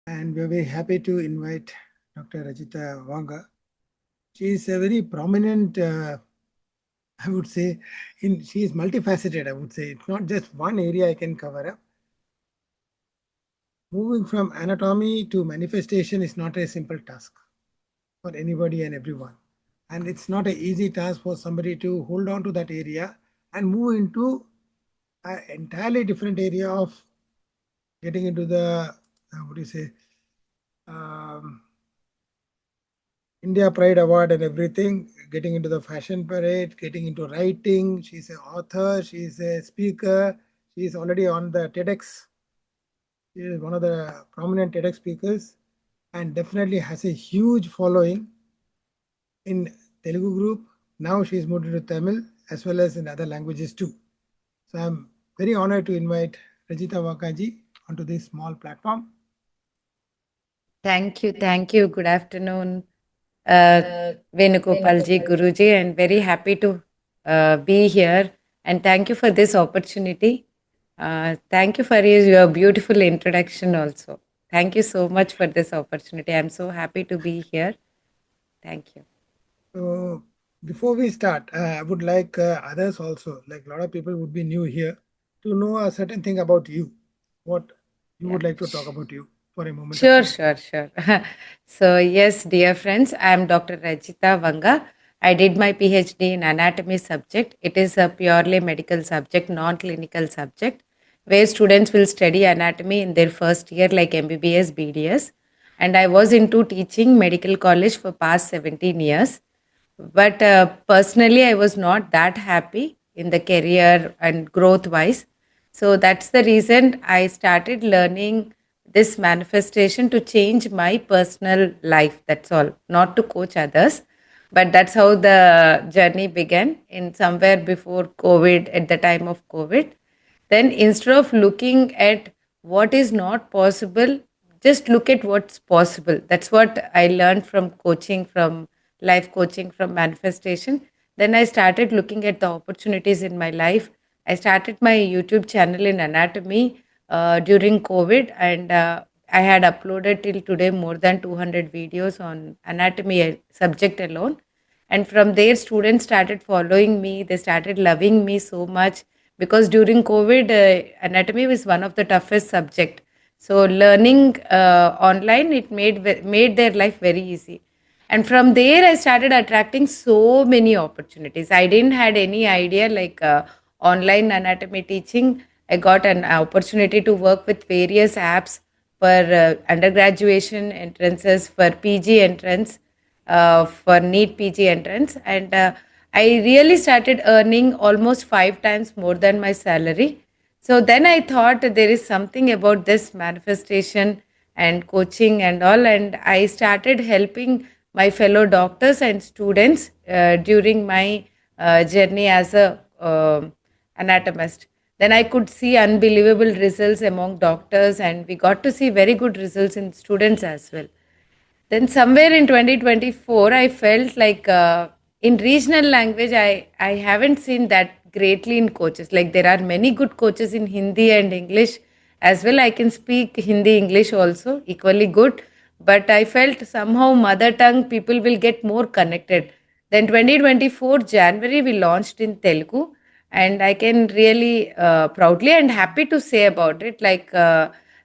And we're very happy to invite Dr. Rajita Wanga. She is a very prominent, I would say, she is multifaceted, I would say. It's not just one area I can cover up. Moving from anatomy to manifestation is not a simple task for anybody and everyone. And it's not an easy task for somebody to hold on to that area and move into an entirely different area of getting into the, what do you say, um, India Pride Award and everything, getting into the fashion parade, getting into writing. She's an author, she's a speaker, she's already on the TEDx. She is one of the prominent TEDx speakers and definitely has a huge following in Telugu group. Now she's moved into Tamil as well as in other languages too. So I'm very honored to invite Rajita Wakaji onto this small platform. Thank you. Thank you. Good afternoon, uh, Venugopalji, Guruji, and very happy to be here. And thank you for this opportunity. Thank you for your beautiful introduction also. Thank you so much for this opportunity. I'm so happy to be here. Thank you. So before we start, I would like others also, like a lot of people would be new here, to know a certain thing about you. What you Yeah. would like to talk about you for a moment of Sure, time. sure, sure. So, yes, dear friends, I am Dr. Rajita Vanga. I did my PhD in anatomy subject. It is a purely medical subject, non-clinical subject, where students will study anatomy in their first year, like MBBS, BDS. And I was into teaching medical college for past 17 years. But personally, I was not that happy in the career and growth wise. So that's the reason I started learning this manifestation to change my personal life. That's all, not to coach others. But that's how the journey began in somewhere before COVID, at the time of COVID. Then instead of looking at what is not possible, just look at what's possible. That's what I learned from coaching, from life coaching, from manifestation. Then I started looking at the opportunities in my life. I started my YouTube channel in anatomy during COVID, and I had uploaded till today more than 200 videos on anatomy subject alone. And from there, students started following me. They started loving me so much because during COVID, anatomy was one of the toughest subject. So learning online, it made their life very easy. And from there, I started attracting so many opportunities. I didn't had any idea like online anatomy teaching. I got an opportunity to work with various apps for undergraduation entrances, for PG entrance, for NEET PG entrance, and I really started earning almost 5 times more than my salary. So then I thought there is something about this manifestation and coaching and all, and I started helping my fellow doctors and students during my journey as a anatomist. Then I could see unbelievable results among doctors, and we got to see very good results in students as well. Then somewhere in 2024, I felt like in regional language, I haven't seen that greatly in coaches. Like there are many good coaches in Hindi and English as well. I can speak Hindi, English also equally good. But I felt somehow mother tongue people will get more connected. Then 2024 January we launched in Telugu, and I can really proudly and happy to say about it. Like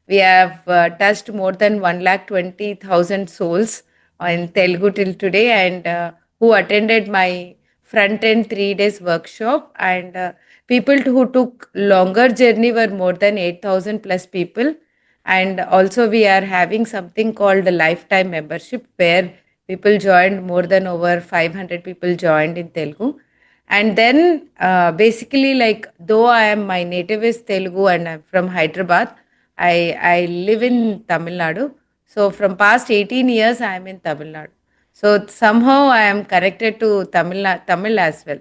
we have touched more than 1,20,000 souls in Telugu till today, and who attended my front end 3 days workshop. And people who took longer journey were more than 8,000 plus people. And also, we are having something called the lifetime membership where people joined, more than over 500 people joined in Telugu. And then basically, like, though I am my native is Telugu and I'm from Hyderabad, I live in Tamil Nadu. So from past 18 years, I am in Tamil Nadu. So somehow I am connected to Tamil as well.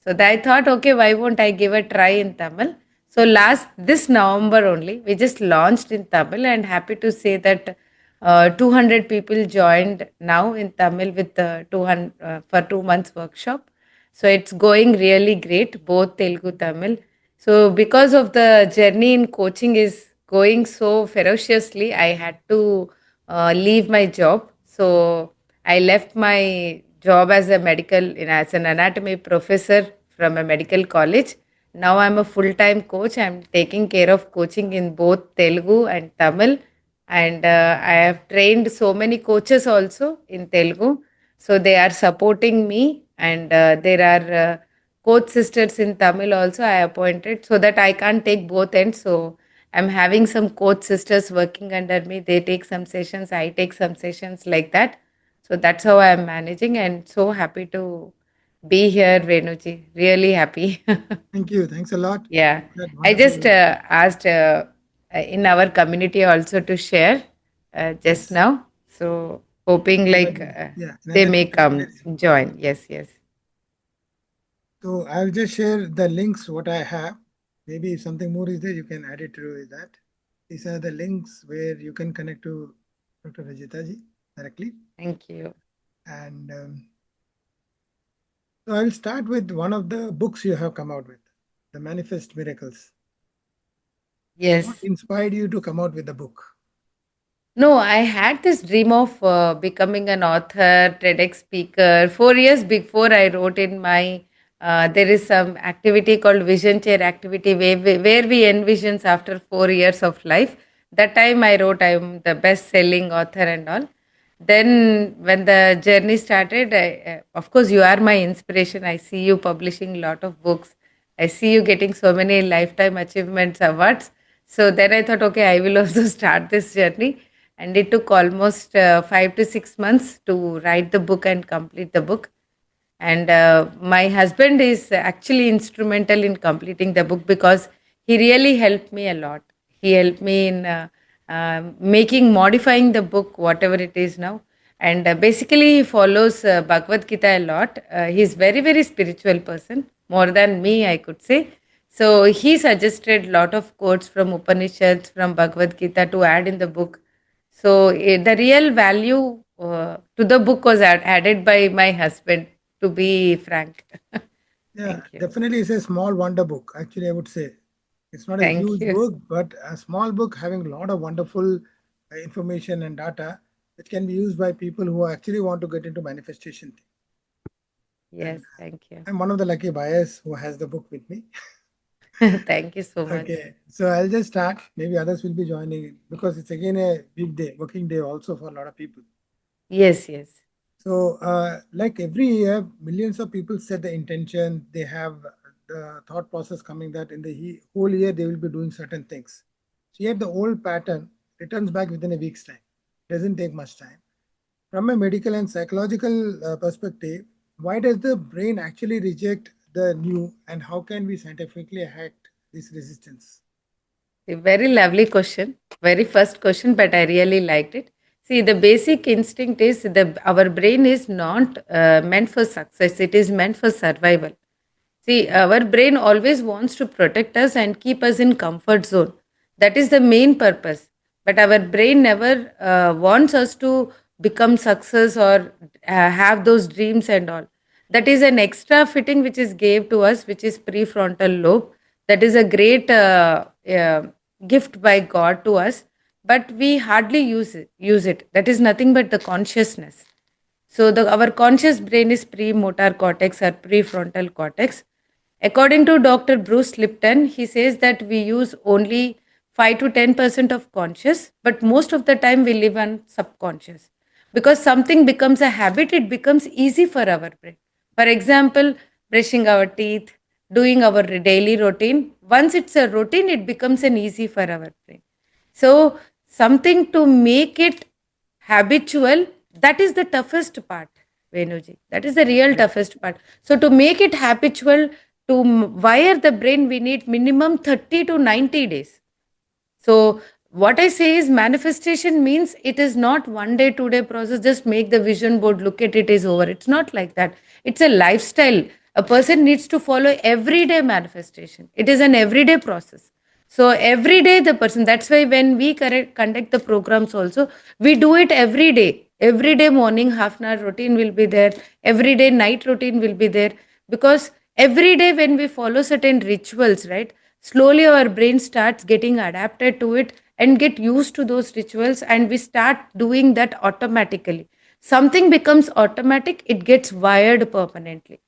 So I thought, okay, why won't I give a try in Tamil? So last this November only, we just launched in Tamil, and happy to say that 200 people joined now in Tamil with 200 for 2 months workshop. So it's going really great, both Telugu, Tamil. So because of the journey in coaching is going so ferociously, I had to leave my job. So I left my job as a as an anatomy professor from a medical college. Now I'm a full-time coach. I'm taking care of coaching in both Telugu and Tamil. And I have trained so many coaches also in Telugu. So they are supporting me. And there are coach sisters in Tamil also I appointed so that I can't take both ends. So I'm having some coach sisters working under me. They take some sessions, I take some sessions like that. So that's how I'm managing and so happy to be here, Venuji. Really happy. Thank you. Thanks a lot. Yeah. That I just wonderful. asked in our community also to share just Yes. now. So hoping like Yeah. they Another may 2 3 minutes. come join. Yes, yes. So I'll just share the links what I have. Maybe if something more is there, you can add it to that. These are the links where you can connect to Dr. Rajita ji directly. Thank you. And so I'll start with one of the books you have come out with, The Manifest Miracles. What Yes. inspired you to come out with the book? No, I had this dream of becoming an author, TEDx speaker. 4 years before I wrote in my, there is some activity called Vision Chair activity where we envisions after 4 years of life. That time I wrote I'm the best selling author and all. Then when the journey started, of course you are my inspiration. I see you publishing a lot of books. I see you getting so many lifetime achievements awards. So then I thought, okay, I will also start this journey. And it took almost 5 to 6 months to write the book and complete the book. And my husband is actually instrumental in completing the book because he really helped me a lot. He helped me in modifying the book, whatever it is now. And basically, he follows Bhagavad Gita a lot. He's very, very spiritual person, more than me, I could say. So he suggested a lot of quotes from Upanishads, from Bhagavad Gita to add in the book. So the real value to the book was added by my husband, to be frank. Yeah, Thank you. definitely it's a small wonder book. Actually, I would say it's not a Thank huge you. book, but a small book having a lot of wonderful information and data which can be used by people who actually want to get into manifestation. Yes, And thank you. I'm one of the lucky buyers who has the book with me. Thank you so much. Okay, so I'll just start. Maybe others will be joining because it's again a big day, working day also for a lot of people. Yes, yes. So, like every year, millions of people set the intention. They have the thought process coming that in the whole year they will be doing certain things. So, yet the old pattern returns back within a week's time. Doesn't take much time. From a medical and psychological perspective, why does the brain actually reject the new, and how can we scientifically hack this resistance? A very lovely question. Very first question, but I really liked it. See, the basic instinct is our brain is not meant for success. It is meant for survival. See, our brain always wants to protect us and keep us in comfort zone. That is the main purpose. But our brain never wants us to become success or have those dreams and all. That is an extra fitting which is gave to us, which is prefrontal lobe. That is a great gift by God to us, but we hardly use it. Use it. That is nothing but the consciousness. So our conscious brain is premotor cortex or prefrontal cortex. According to Dr. Bruce Lipton, he says that we use only 5 to 10% of conscious, but most of the time we live on subconscious. Because something becomes a habit, it becomes easy for our brain. For example, brushing our teeth, doing our daily routine. Once it's a routine, it becomes an easy for our brain. So, something to make it habitual, that is the toughest part, Venuji. That is the real toughest part. So, to make it habitual, to wire the brain, we need minimum 30 to 90 days. So, what I say is manifestation means it is not 1 day, 2 day process, just make the vision board, look at it, is over. It's not like that. It's a lifestyle. A person needs to follow everyday manifestation. It is an everyday process. So, every day the person, that's why when we conduct the programs also, we do it every day. Every day morning, half an hour routine will be there. Every day night routine will be there. Because every day when we follow certain rituals, right? Slowly our brain starts getting adapted to it and get used to those rituals, and we start doing that automatically. Something becomes automatic, it gets wired permanently.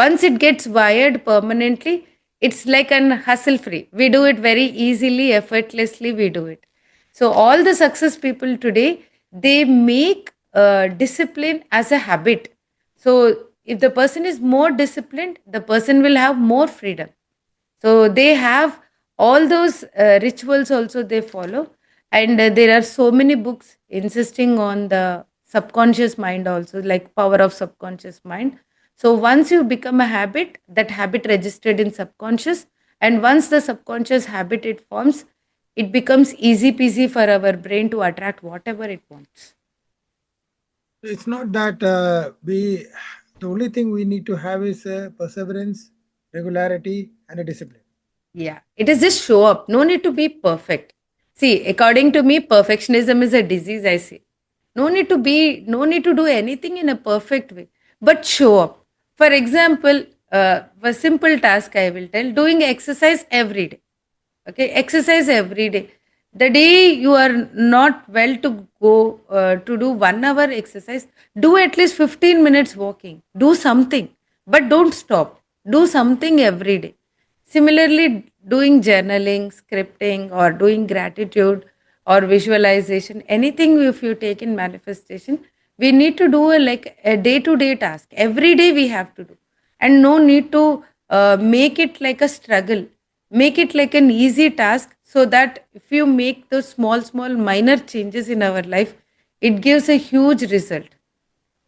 Once it gets wired permanently, it's like an hustle free. We do it very easily, effortlessly, we do it. So all the success people today, they make discipline as a habit. So if the person is more disciplined, the person will have more freedom. So they have all those rituals also they follow, and there are so many books insisting on the subconscious mind also, like power of subconscious mind. So once you become a habit, that habit registered in subconscious, and once the subconscious habit it forms, it becomes easy peasy for our brain to attract whatever it wants. It's not that the only thing we need to have is perseverance, regularity, and a discipline. Yeah, it is just show up. No need to be perfect. See, according to me, perfectionism is a disease, I say. No need to do anything in a perfect way, but show up. For example, a simple task I will tell, doing exercise every day. Okay, exercise every day. The day you are not well to go to do 1 hour exercise, do at least 15 minutes walking. Do something, but don't stop. Do something every day. Similarly, doing journaling, scripting, or doing gratitude or visualization, anything if you take in manifestation, we need to do like a day to day task. Every day we have to do, and no need to make it like a struggle. Make it like an easy task, so that if you make those small minor changes in our life, it gives a huge result.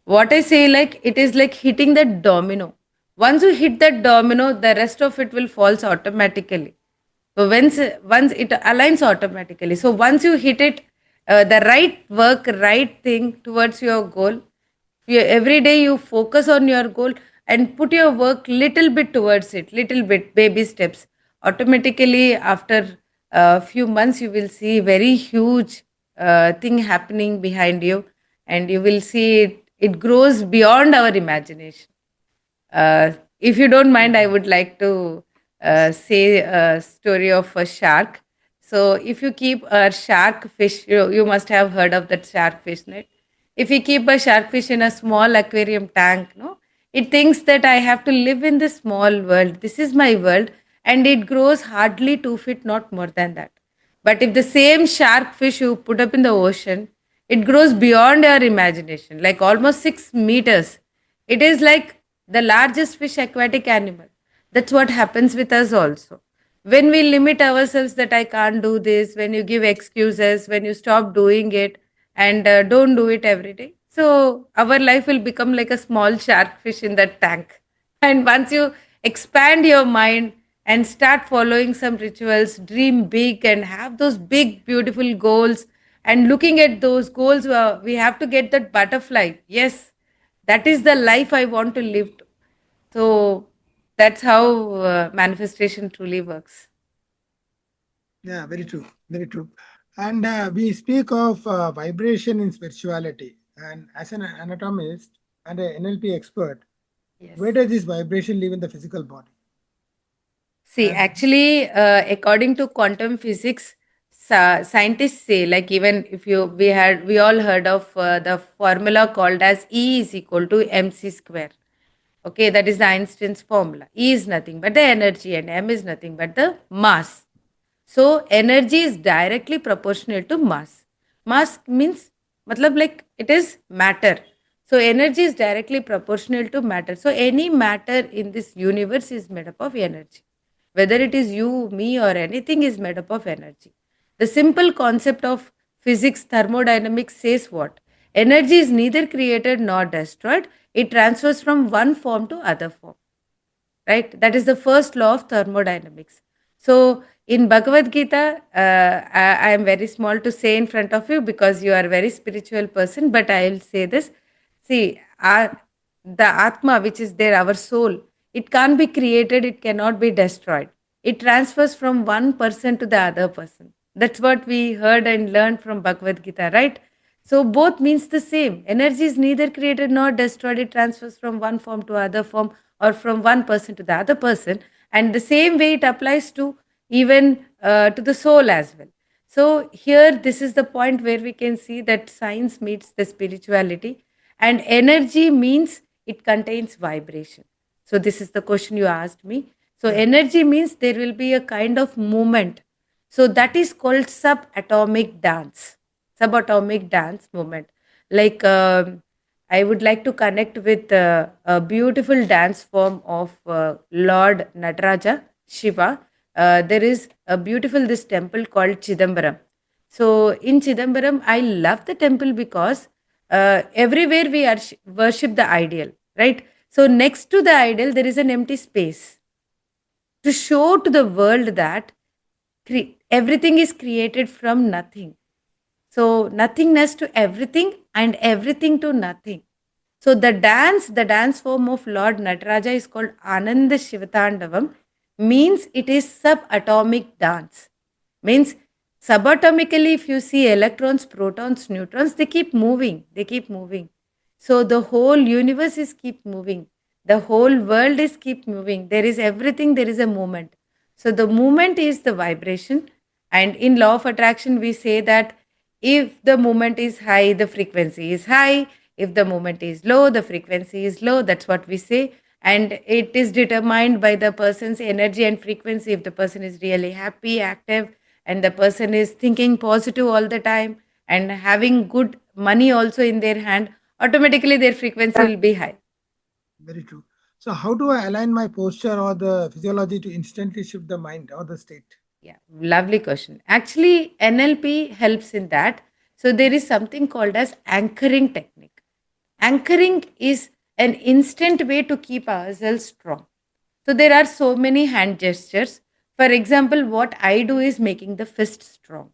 What I say, like it is like hitting that domino. Once you hit that domino, the rest of it will falls automatically. So once it aligns automatically. So once you hit it, the right work, right thing towards your goal, every day you focus on your goal and put your work little bit towards it, little bit, baby steps. Automatically, after a few months, you will see very huge thing happening behind you, and you will see it grows beyond our imagination. If you don't mind, I would like to say a story of a shark. So, if you keep a shark fish, you must have heard of that shark fish net. If you keep a shark fish in a small aquarium tank, no, it thinks that I have to live in this small world. This is my world, and it grows hardly 2 feet, not more than that. But if the same shark fish you put up in the ocean, it grows beyond your imagination, like almost 6 meters. It is like the largest fish aquatic animal. That's what happens with us also. When we limit ourselves that I can't do this, when you give excuses, when you stop doing it and don't do it every day, so our life will become like a small shark fish in that tank. And once you expand your mind and start following some rituals, dream big and have those big, beautiful goals, and looking at those goals, we have to get that butterfly. Yes, that is the life I want to live. So that's how manifestation truly works. Yeah, very true. Very true. And we speak of vibration in spirituality. And as an anatomist and an NLP expert, Yes. where does this vibration live in the physical body? See, And actually, according to quantum physics, scientists say, like even if we all heard of the formula called as E is equal to mc square. Okay, that is the Einstein's formula. E is nothing but the energy, and m is nothing but the mass. So energy is directly proportional to mass. Mass means, matlab, like it is matter. So energy is directly proportional to matter. So any matter in this universe is made up of energy. Whether it is you, me, or anything is made up of energy. The simple concept of physics thermodynamics says what? Energy is neither created nor destroyed. It transfers from one form to other form, right? That is the first law of thermodynamics. So in Bhagavad Gita, I am very small to say in front of you because you are a very spiritual person, but I will say this. See, the Atma, which is there, our soul, it can't be created, it cannot be destroyed. It transfers from one person to the other person. That's what we heard and learned from Bhagavad Gita, right? So both means the same. Energy is neither created nor destroyed. It transfers from one form to other form, or from one person to the other person. And the same way it applies to even to the soul as well. So here, this is the point where we can see that science meets the spirituality, and energy means it contains vibration. So this is the question you asked me. So Yeah. energy means there will be a kind of movement. So that is called subatomic dance, subatomic dance movement. Like I would like to connect with a beautiful dance form of Lord Nataraja, Shiva. There is a beautiful this temple called Chidambaram. So in Chidambaram, I love the temple because everywhere we are worship the ideal, right? So next to the ideal, there is an empty space to show to the world that everything is created from nothing. So nothingness to everything and everything to nothing. So the dance form of Lord Nataraja is called Ananda Shivatandavam, means it is subatomic dance. Means subatomically, if you see electrons, protons, neutrons, they keep moving. They keep moving. So the whole universe is keep moving. The whole world is keep moving. There is everything, there is a movement. So the movement is the vibration. And in law of attraction, we say that if the movement is high, the frequency is high. If the movement is low, the frequency is low. That's what we say. And it is determined by the person's energy and frequency. If the person is really happy, active, and the person is thinking positive all the time and having good money also in their hand, automatically their frequency will be high. Very true. So how do I align my posture or the physiology to instantly shift the mind or the state? Yeah, lovely question. Actually, NLP helps in that. So there is something called as anchoring technique. Anchoring is an instant way to keep ourselves strong. So there are so many hand gestures. For example, what I do is making the fist strong.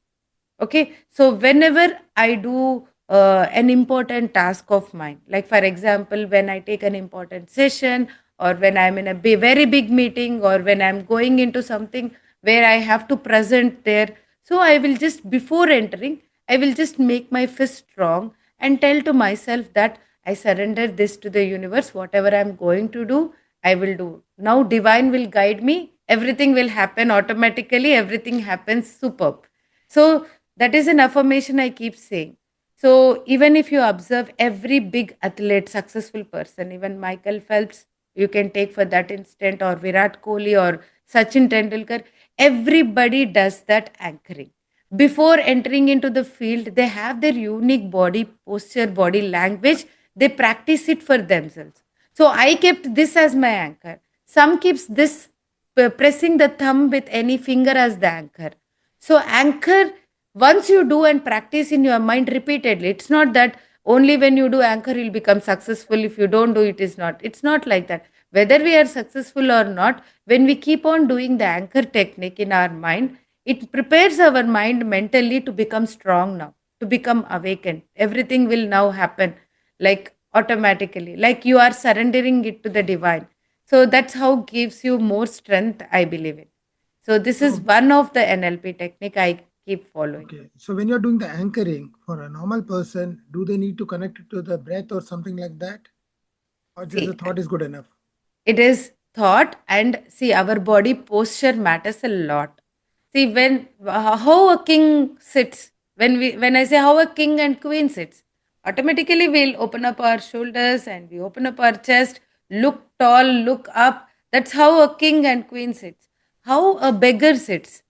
Okay, so whenever I do an important task of mine, like for example, when I take an important session, or when I'm in a very big meeting, or when I'm going into something where I have to present there, so I will just, before entering, I will just make my fist strong and tell to myself that I surrender this to the universe. Whatever I'm going to do, I will do. Now divine will guide me, everything will happen automatically, everything happens superb. So that is an affirmation I keep saying. So even if you observe every big athlete, successful person, even Michael Phelps, you can take for that instant, or Virat Kohli or Sachin Tendulkar, everybody does that anchoring. Before entering into the field, they have their unique body posture, body language. They practice it for themselves. So I kept this as my anchor. Some keeps this pressing the thumb with any finger as the anchor. So anchor, once you do and practice in your mind repeatedly, it's not that only when you do anchor you'll become successful. If you don't do it, is not. It's not like that. Whether we are successful or not, when we keep on doing the anchor technique in our mind, it prepares our mind mentally to become strong now, to become awakened. Everything will now happen like automatically, like you are surrendering it to the divine. So that's how gives you more strength, I believe it. So this is So, one of the NLP technique I keep following. okay. So when you're doing the anchoring for a normal person, do they need to connect it to the breath or something like that? Or just the See, thought is good enough? it is thought, and see, our body posture matters a lot. See, when how a king sits, when I say how a king and queen sits, automatically we'll open up our shoulders and we open up our chest, look tall, look up. That's how a king and queen sits. How a beggar sits,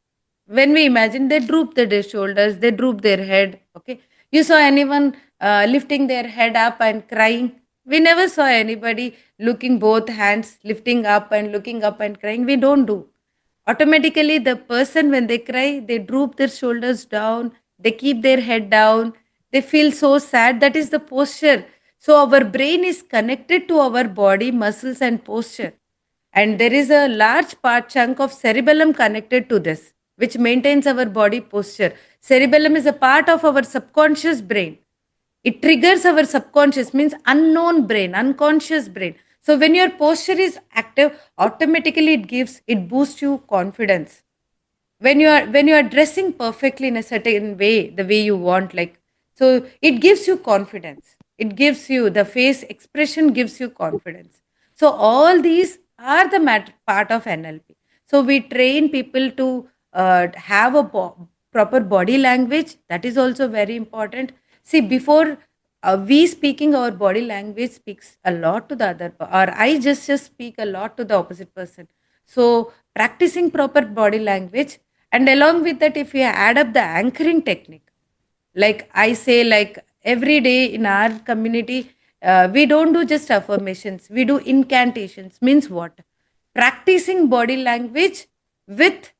when we imagine, they droop their shoulders, they droop their head. Okay, you saw anyone lifting their head up and crying? We never saw anybody looking both hands lifting up and crying. We don't do. Automatically the person, when they cry, they droop their shoulders down, they keep their head down, they feel so sad. That is the posture. So our brain is connected to our body muscles and posture, and there is a large part chunk of cerebellum connected to this, which maintains our body posture. Cerebellum is a part of our subconscious brain. It triggers our subconscious, means unknown brain, unconscious brain. So when your posture is active, automatically it boosts you confidence. When you are dressing perfectly in a certain way, the way you want, like, so it gives you confidence, it gives you the face expression, gives you confidence. So all these are the part of NLP. So we train people to have a proper body language, that is also very important. See, before we speaking, our body language speaks a lot to the other, or I just speak a lot to the opposite person. So practicing proper body language, and along with that, if we add up the anchoring technique, like I say, like every day in our community, we don't do just affirmations, we do incantations. Means what? Practicing body language with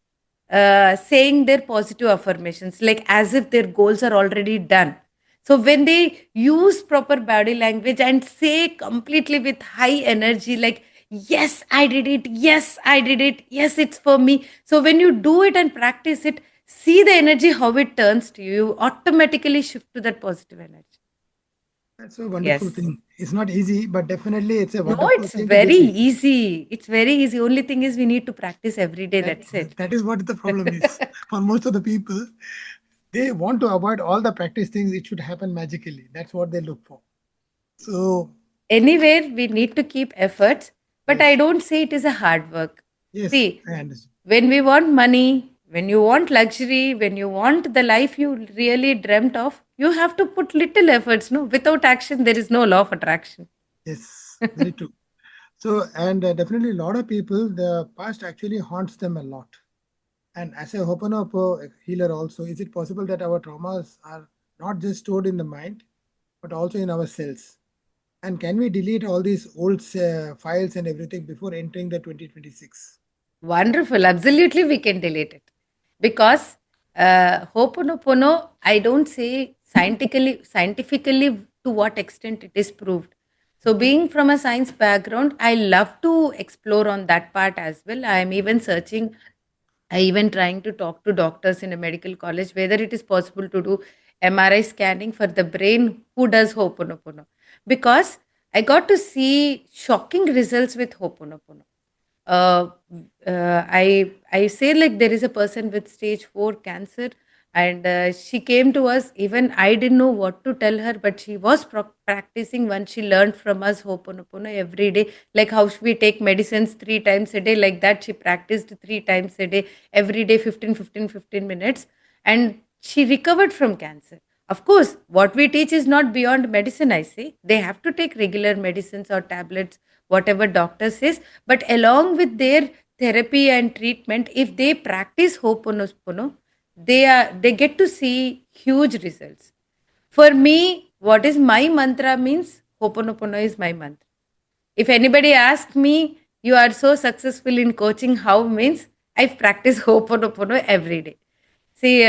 saying their positive affirmations, like as if their goals are already done. So when they use proper body language and say completely with high energy, like, yes, I did it. Yes, I did it. Yes, it's for me. So when you do it and practice it, see the energy, how it turns to you. You automatically shift to that positive energy. That's a wonderful Yes. thing. It's not easy, but definitely it's a No, wonderful it's thing to very get it. easy. It's very easy. Only thing is we need to practice every day. That, That's it. that is what the problem is. For most of the people, they want to avoid all the practice things. It should happen magically. That's what they look for. So, Anywhere we need to keep efforts, but I yes, don't say it is a hard work. yes, See, I understand. when we want money, when you want luxury, when you want the life you really dreamt of, you have to put little efforts. No, without action, there is no law of attraction. Yes, very true. So, and definitely a lot of people, the past actually haunts them a lot. And as a Ho'oponopono healer also, is it possible that our traumas are not just stored in the mind, but also in our cells? And can we delete all these old files and everything before entering the 2026? Wonderful. Absolutely, we can delete it. Because Ho'oponopono, I don't say scientifically to what extent it is proved. So, Okay. being from a science background, I love to explore on that part as well. I am even searching, I even trying to talk to doctors in a medical college whether it is possible to do MRI scanning for the brain who does Ho'oponopono. Because I got to see shocking results with Ho'oponopono. uh, I say, like, there is a person with stage 4 cancer, and she came to us. Even I didn't know what to tell her, but she was practicing once she learned from us Ho'oponopono every day, like how we take medicines 3 times a day, like that she practiced 3 times a day, every day 15 minutes, and she recovered from cancer. Of course, what we teach is not beyond medicine, I say. They have to take regular medicines or tablets, whatever doctor says. But along with their therapy and treatment, if they practice Ho'oponopono, they get to see huge results. For me, what is my mantra means Ho'oponopono is my mantra. If anybody asks me, you are so successful in coaching, how means I practice Ho'oponopono every day. See,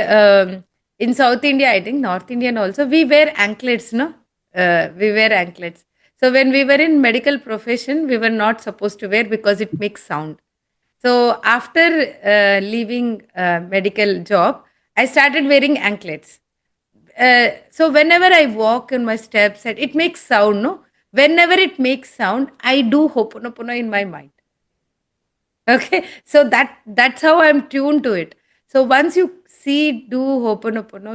in South India, I think North Indian also, we wear anklets, no? We wear anklets. So when we were in medical profession, we were not supposed to wear because it makes sound. So after leaving medical job, I started wearing anklets. So whenever I walk in my steps, and it makes sound, no? Whenever it makes sound, I do Ho'oponopono in my mind. Okay, so that's how I'm tuned to it. So once you see do Ho'oponopono,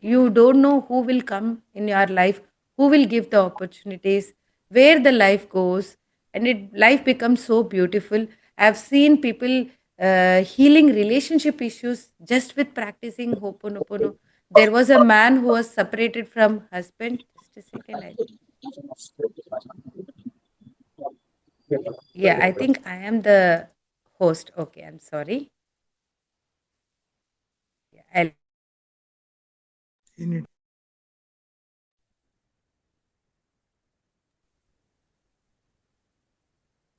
you don't know who will come in your life, who will give the opportunities, where the life goes, and it life becomes so beautiful. I've seen people healing relationship issues just with practicing Ho'oponopono. There was a man who was separated from husband. Just a second, I think. Yeah, I think I am the host. Okay, I'm sorry. Yeah, In it.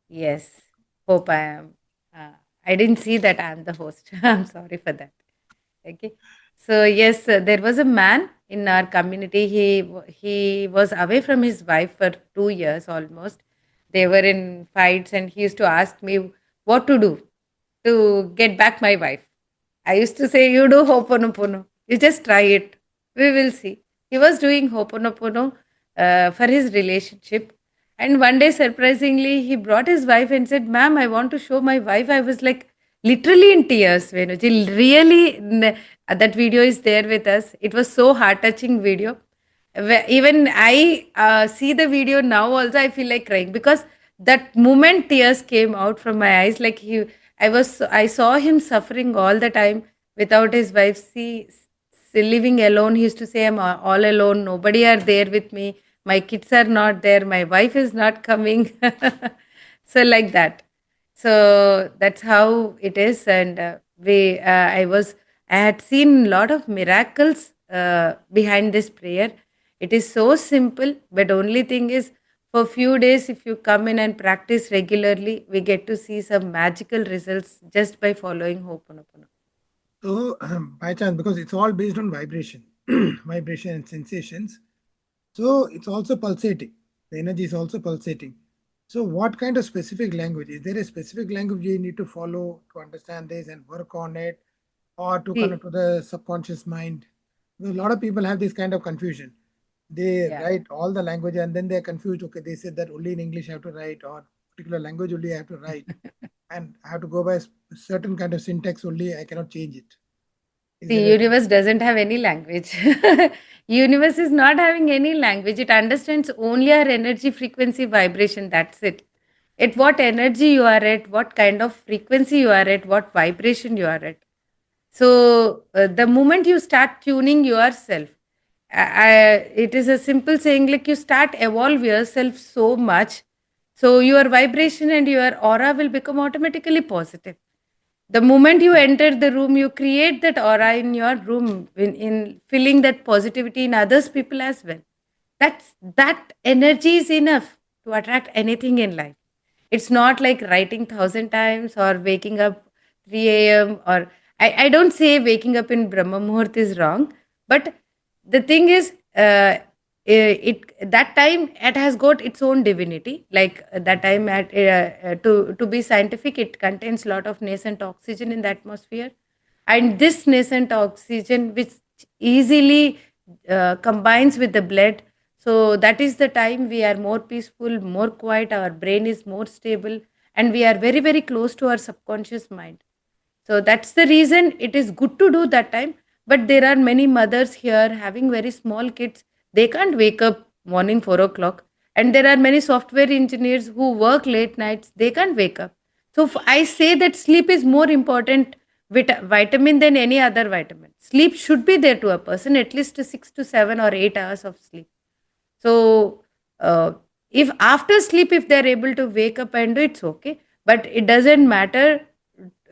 yes. Hope I am. Uh, I didn't see that I'm the host. I'm sorry for that. Okay. So yes, there was a man in our community. He was away from his wife for 2 years almost. They were in fights, and he used to ask me what to do to get back my wife. I used to say, "You do Ho'oponopono. You just try it. We will see." He was doing Ho'oponopono for his relationship. And one day, surprisingly, he brought his wife and said, "Ma'am, I want to show my wife." I was like literally in tears. Venuji. Really, that video is there with us. It was so heart touching video. Even I see the video now also, I feel like crying because that moment tears came out from my eyes. Like I saw him suffering all the time. without his wife. Living alone, he used to say, I'm all alone. Nobody are there with me. My kids are not there. My wife is not coming. So like that. So that's how it is. And I had seen a lot of miracles behind this prayer. It is so simple, but only thing is, for few days, if you come in and practice regularly, we get to see some magical results just by following Ho'oponopono. So, by chance, because it's all based on vibration, vibration and sensations. So, it's also pulsating. The energy is also pulsating. So, what kind of specific language? Is there a specific language you need to follow to understand this and work on it, or to connect See, to the subconscious mind? Because a lot of people have this kind of confusion. They yeah. write all the language and then they're confused. Okay, they said that only in English I have to write, or particular language only I have to write, and I have to go by certain kind of syntax only. I cannot change it. Is See, there a universe doesn't have any language. Universe is not having any language. It understands only our energy, frequency, vibration. That's it. At what energy you are at, what kind of frequency you are at, what vibration you are at. So the moment you start tuning yourself, it is a simple saying, like you start evolve yourself so much, so your vibration and your aura will become automatically positive. The moment you enter the room, you create that aura in your room, in filling that positivity in others people as well. That energy is enough to attract anything in life. It's not like writing 1,000 times or waking up 3 a.m. or I don't say waking up in Brahma Muhurt is wrong, but the thing is, it that time it has got its own divinity. Like that time, to be scientific, it contains a lot of nascent oxygen in the atmosphere, and this nascent oxygen, which easily combines with the blood, so that is the time we are more peaceful, more quiet, our brain is more stable, and we are very, very close to our subconscious mind. So that's the reason it is good to do that time. But there are many mothers here having very small kids. They can't wake up morning 4 o'clock. And there are many software engineers who work late nights. They can't wake up. So I say that sleep is more important vitamin than any other vitamin. Sleep should be there to a person, at least 6 to 7 or 8 hours of sleep. So, if after sleep, if they're able to wake up and do, it's okay. But it doesn't matter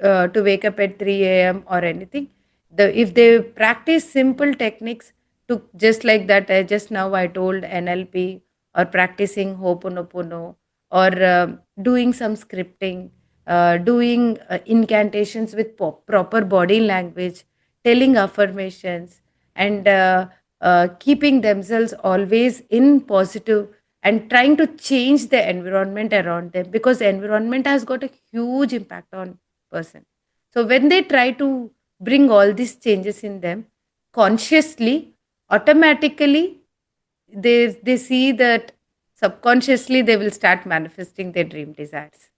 to wake up at 3 a.m. or anything. If they practice simple techniques to just like that, just now I told NLP, or practicing Ho'oponopono, or doing some scripting, doing incantations with proper body language, telling affirmations, and keeping themselves always in positive, and trying to change the environment around them, because environment has got a huge impact on person. So when they try to bring all these changes in them consciously, automatically they see that subconsciously they will start manifesting their dream desires.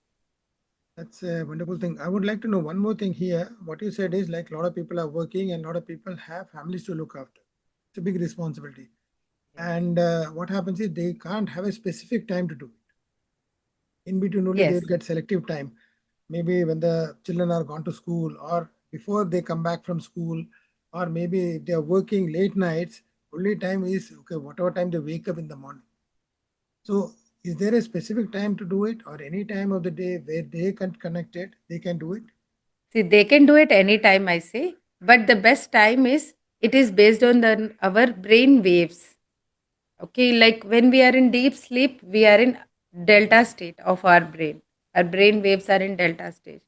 That's a wonderful thing. I would like to know one more thing here. What you said is like a lot of people are working and a lot of people have families to look after. It's a big responsibility. And what happens is they can't have a specific time to do it. In between only they will Yes. get selective time. Maybe when the children are gone to school, or before they come back from school, or maybe if they are working late nights, only time is okay, whatever time they wake up in the morning. So, is there a specific time to do it, or any time of the day where they can connect it, they can do it? See, they can do it anytime, I say, but the best time is, it is based on our brain waves. Okay, like when we are in deep sleep, we are in delta state of our brain. Our brain waves are in delta state.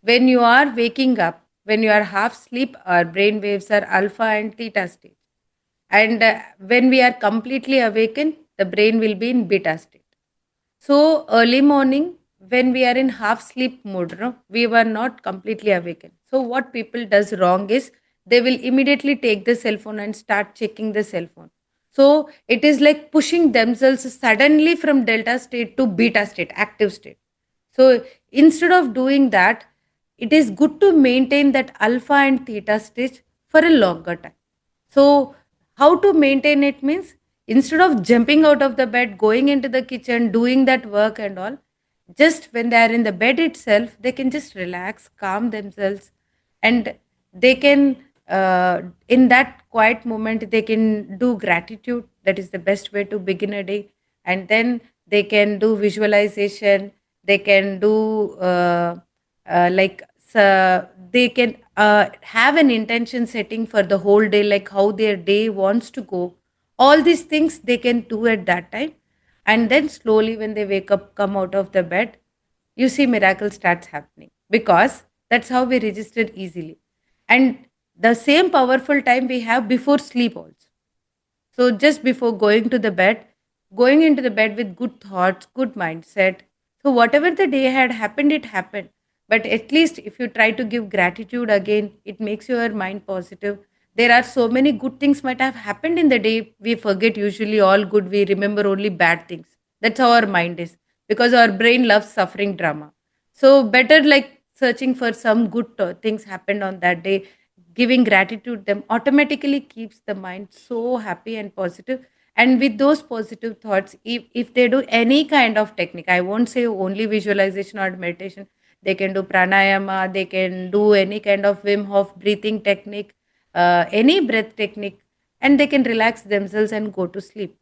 When you are waking up, when you are half sleep, our brain waves are alpha and theta state. And when we are completely awakened, the brain will be in beta state. So early morning, when we are in half sleep mode, no, we were not completely awakened. So what people does wrong is, they will immediately take the cell phone and start checking the cell phone. So it is like pushing themselves suddenly from delta state to beta state, active state. So instead of doing that, it is good to maintain that alpha and theta stage for a longer time. So, how to maintain it means, instead of jumping out of the bed, going into the kitchen, doing that work and all, just when they are in the bed itself, they can just relax, calm themselves, and they can in that quiet moment they can do gratitude. That is the best way to begin a day. And then they can do visualization. They can do like they can have an intention setting for the whole day, like how their day wants to go. All these things they can do at that time. And then slowly when they wake up, come out of the bed, you see miracle starts happening, because that's how we register easily. And the same powerful time we have before sleep also. So just before going to the bed, going into the bed with good thoughts, good mindset. So whatever the day had happened, it happened. But at least if you try to give gratitude again, it makes your mind positive. There are so many good things might have happened in the day. We forget usually all good. We remember only bad things. That's how our mind is, because our brain loves suffering drama. So better like searching for some good things happened on that day, giving gratitude them automatically keeps the mind so happy and positive. And with those positive thoughts, if they do any kind of technique, I won't say only visualization or meditation, they can do pranayama, they can do any kind of Wim Hof breathing technique, any breath technique, and they can relax themselves and go to sleep.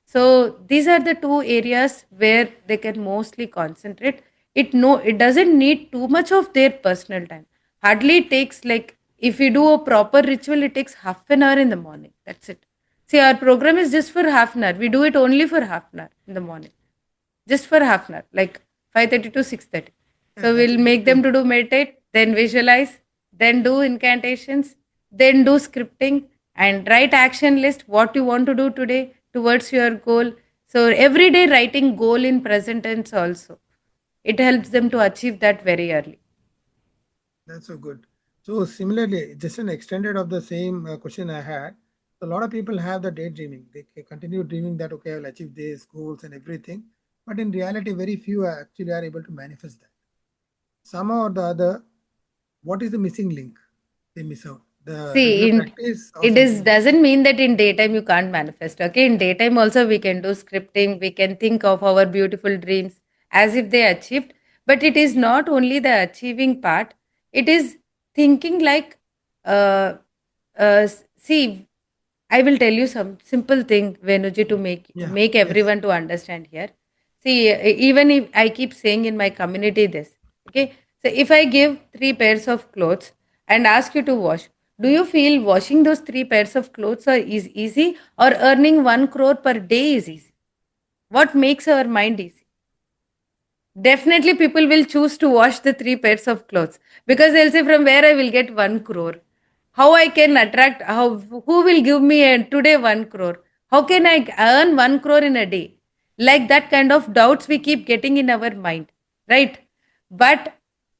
So these are the two areas where they can mostly concentrate. It doesn't need too much of their personal time. Hardly it takes, like, if we do a proper ritual, it takes half an hour in the morning. That's it. See, our program is just for half an hour. We do it only for half an hour in the morning, just for half an hour, like 5:30 to 6:30. Yeah, So that's a we'll good make them thing. to do meditate, then visualize, then do incantations, then do scripting, and write action list what you want to do today towards your goal. So every day writing goal in present tense also. It helps them to achieve that very early. That's so good. So similarly, just an extended of the same question I had. A lot of people have the daydreaming. They continue dreaming that okay, I will achieve these goals and everything. But in reality, very few actually are able to manifest that. Somehow or the other, what is the missing link? They miss out the See, regular in practice or it is something else. doesn't mean that in daytime you can't manifest. Okay, in daytime also we can do scripting. We can think of our beautiful dreams as if they achieved. But it is not only the achieving part. It is thinking like, uh, see, I will tell you some simple thing, Venuji, to Yeah. make Yes. everyone to understand here. See, even if I keep saying in my community this, okay. So if I give three pairs of clothes and ask you to wash, do you feel washing those three pairs of clothes is easy, or earning 1 crore per day is easy? What makes our mind easy? Definitely, people will choose to wash the three pairs of clothes, because they'll say, from where I will get 1 crore? How I can attract? How, who will give me today 1 crore? How can I earn 1 crore in a day? Like that kind of doubts we keep getting in our mind, right? But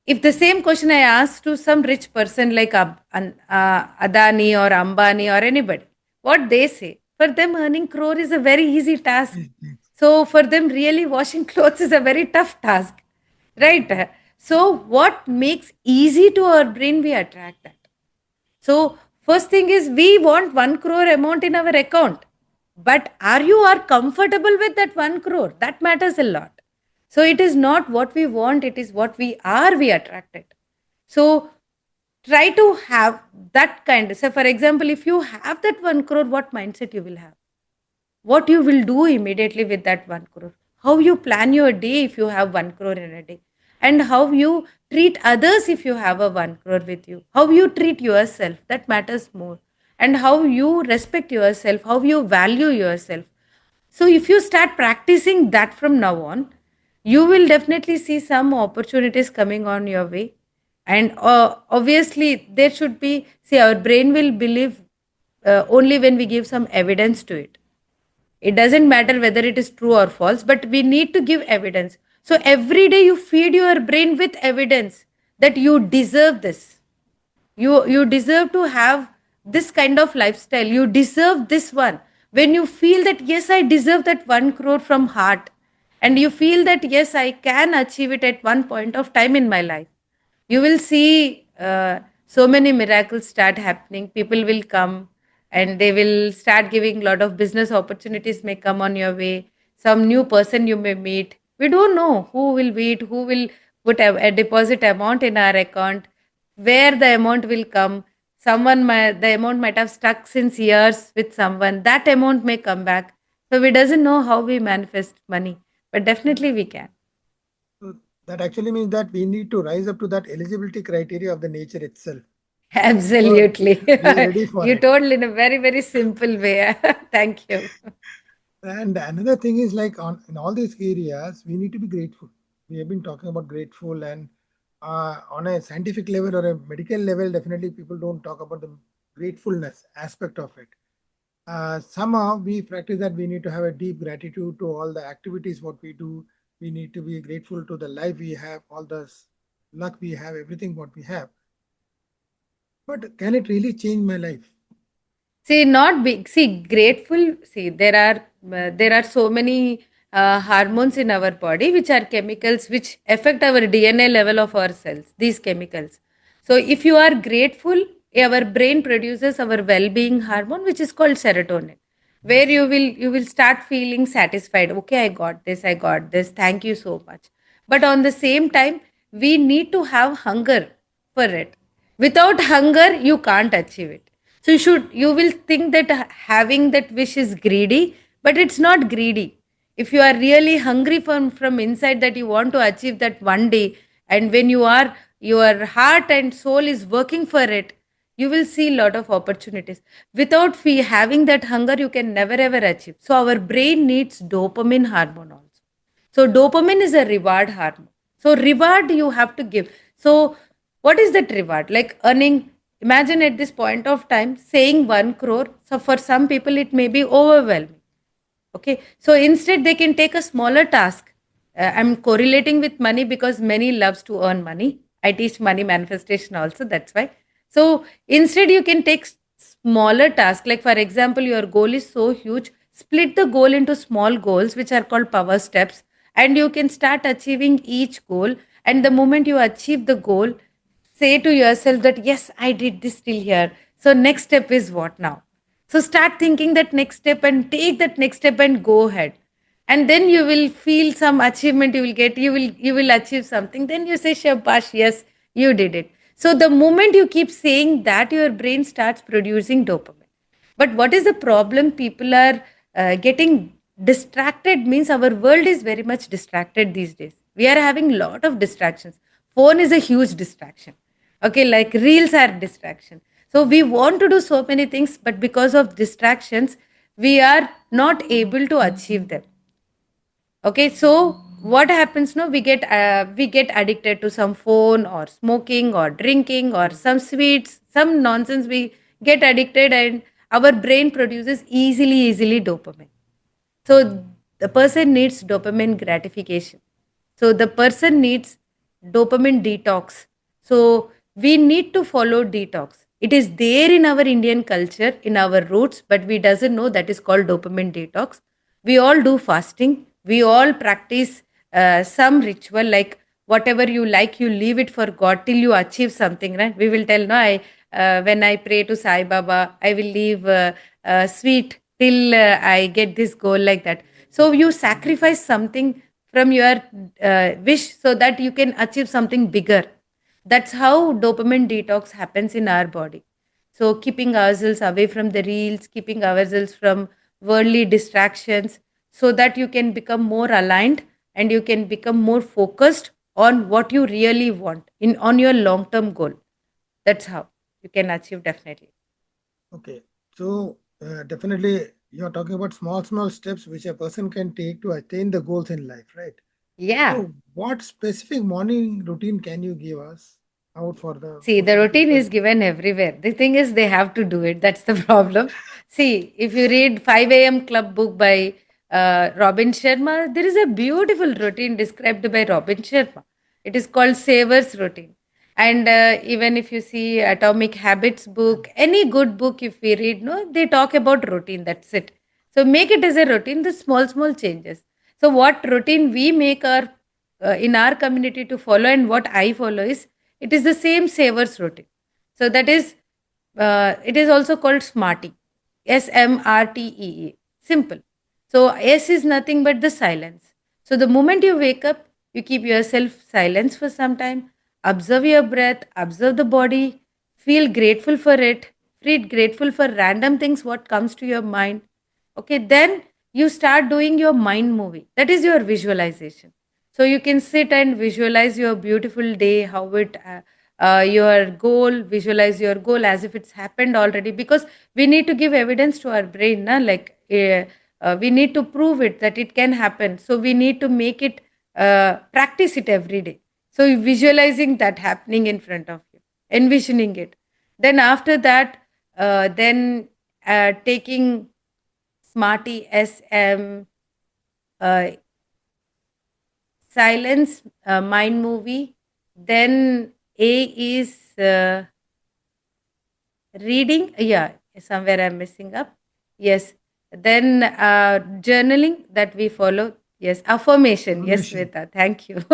if the same question I ask to some rich person like Adani or Ambani or anybody, what they say, for them earning crore is a very easy task. Yes, yes. So for them, really washing clothes is a very tough task, right? So what makes easy to our brain, we attract that. So first thing is we want 1 crore amount in our account, but are comfortable with that 1 crore? That matters a lot. So it is not what we want; it is what we are. We attract it. So try to have that kind. So for example, if you have that 1 crore, what mindset you will have? What you will do immediately with that 1 crore, how you plan your day if you have 1 crore in a day, and how you treat others if you have a 1 crore with you, how you treat yourself, that matters more, and how you respect yourself, how you value yourself. So if you start practicing that from now on, you will definitely see some opportunities coming on your way. And obviously there should be, see, our brain will believe only when we give some evidence to it. It doesn't matter whether it is true or false, but we need to give evidence. So every day you feed your brain with evidence that you deserve this. You deserve to have this kind of lifestyle. You deserve this one. When you feel that yes, I deserve that 1 crore from heart, and you feel that yes, I can achieve it at one point of time in my life, you will see so many miracles start happening. People will come and they will start giving a lot of business opportunities may come on your way. Some new person you may meet, we don't know who will meet, who will put a deposit amount in our account, where the amount will come. The amount might have stuck since years with someone. That amount may come back. So we doesn't know how we manifest money, but definitely we can. So that actually means that we need to rise up to that eligibility criteria of the nature itself. Before Absolutely. we are ready for You it. told in a very, very simple way. Thank you. And another thing is like on in all these areas, we need to be grateful. We have been talking about grateful, and on a scientific level or a medical level, definitely people don't talk about the gratefulness aspect of it. Somehow we practice that we need to have a deep gratitude to all the activities what we do. We need to be grateful to the life we have, all the luck we have, everything what we have. But can it really change my life? See, not big. See, grateful. See, there are so many hormones in our body, which are chemicals which affect our DNA level of our cells. These chemicals. So, if you are grateful, our brain produces our well-being hormone, which is called serotonin, where Yes. you will start feeling satisfied. Okay, I got this. I got this. Thank you so much. But on the same time, we need to have hunger for it. Without hunger, you can't achieve it. So you will think that having that wish is greedy, but it's not greedy. If you are really hungry from inside that you want to achieve that one day, and when your heart and soul is working for it, you will see a lot of opportunities. Without having that hunger, you can never ever achieve. So our brain needs dopamine hormone also. So dopamine is a reward hormone. So reward you have to give. So what is that reward? Like earning, imagine at this point of time saying 1 crore. So for some people it may be overwhelming. Okay. So instead they can take a smaller task. I'm correlating with money because many loves to earn money. I teach money manifestation also. That's why. So instead you can take smaller task. Like for example, your goal is so huge. Split the goal into small goals, which are called power steps, and you can start achieving each goal. And the moment you achieve the goal, say to yourself that yes, I did this till here. So next step is what now? So start thinking that next step and take that next step and go ahead. And then you will feel some achievement, you will achieve something. Then you say, Shabash, yes, you did it. So the moment you keep saying that, your brain starts producing dopamine. But what is the problem? People are getting distracted, means our world is very much distracted these days. We are having a lot of distractions. Phone is a huge distraction. Okay, like reels are distraction. So we want to do so many things, but because of distractions, we are not able to achieve them. Okay, so what happens now? We get addicted to some phone or smoking or drinking or some sweets, some nonsense. We get addicted, and our brain produces easily dopamine. So the person needs dopamine gratification. So the person needs dopamine detox. So we need to follow detox. It is there in our Indian culture, in our roots, but we doesn't know that is called dopamine detox. We all do fasting. We all practice some ritual, like whatever you like, you leave it for God till you achieve something. Right? We will tell no. When I pray to Sai Baba, I will leave sweet till I get this goal, like that. So you sacrifice something from your wish so that you can achieve something bigger. That's how dopamine detox happens in our body. So keeping ourselves away from the reels, keeping ourselves from worldly distractions, so that you can become more aligned and you can become more focused on what you really want in on your long term goal. That's how you can achieve, definitely. Okay. So definitely you're talking about small steps which a person can take to attain the goals in life, right? Yeah. So what specific morning routine can you give us out for the See, most the of the routine people? is given everywhere. The thing is, they have to do it. That's the problem. See, if you read 5 a.m. Club book by Robin Sharma, there is a beautiful routine described by Robin Sharma. It is called Saver's routine. And even if you see Atomic Habits book, any good book, if we read, no, they talk about routine. That's it. So make it as a routine, the small changes. So what routine we make our in our community to follow, and what I follow is, it is the same savers routine. So that is, it is also called Smarty, SMRTEE. Simple. So S is nothing but the silence. So the moment you wake up, you keep yourself silence for some time, observe your breath, observe the body, feel grateful for it, feel grateful for random things what comes to your mind. Okay, then you start doing your mind movie. That is your visualization. So you can sit and visualize your beautiful day, how it your goal, visualize your goal as if it's happened already, because we need to give evidence to our brain, na? Like we need to prove it that it can happen, so we need to make it practice it every day. So visualizing that happening in front of you, envisioning it. Then after that, then taking Smarty SM, uh, Silence, Mind Movie. Then A is reading. Yeah, somewhere I'm messing up. Yes. Then journaling that we follow. Yes, affirmation. Yes, Formation. Sweta. Thank you.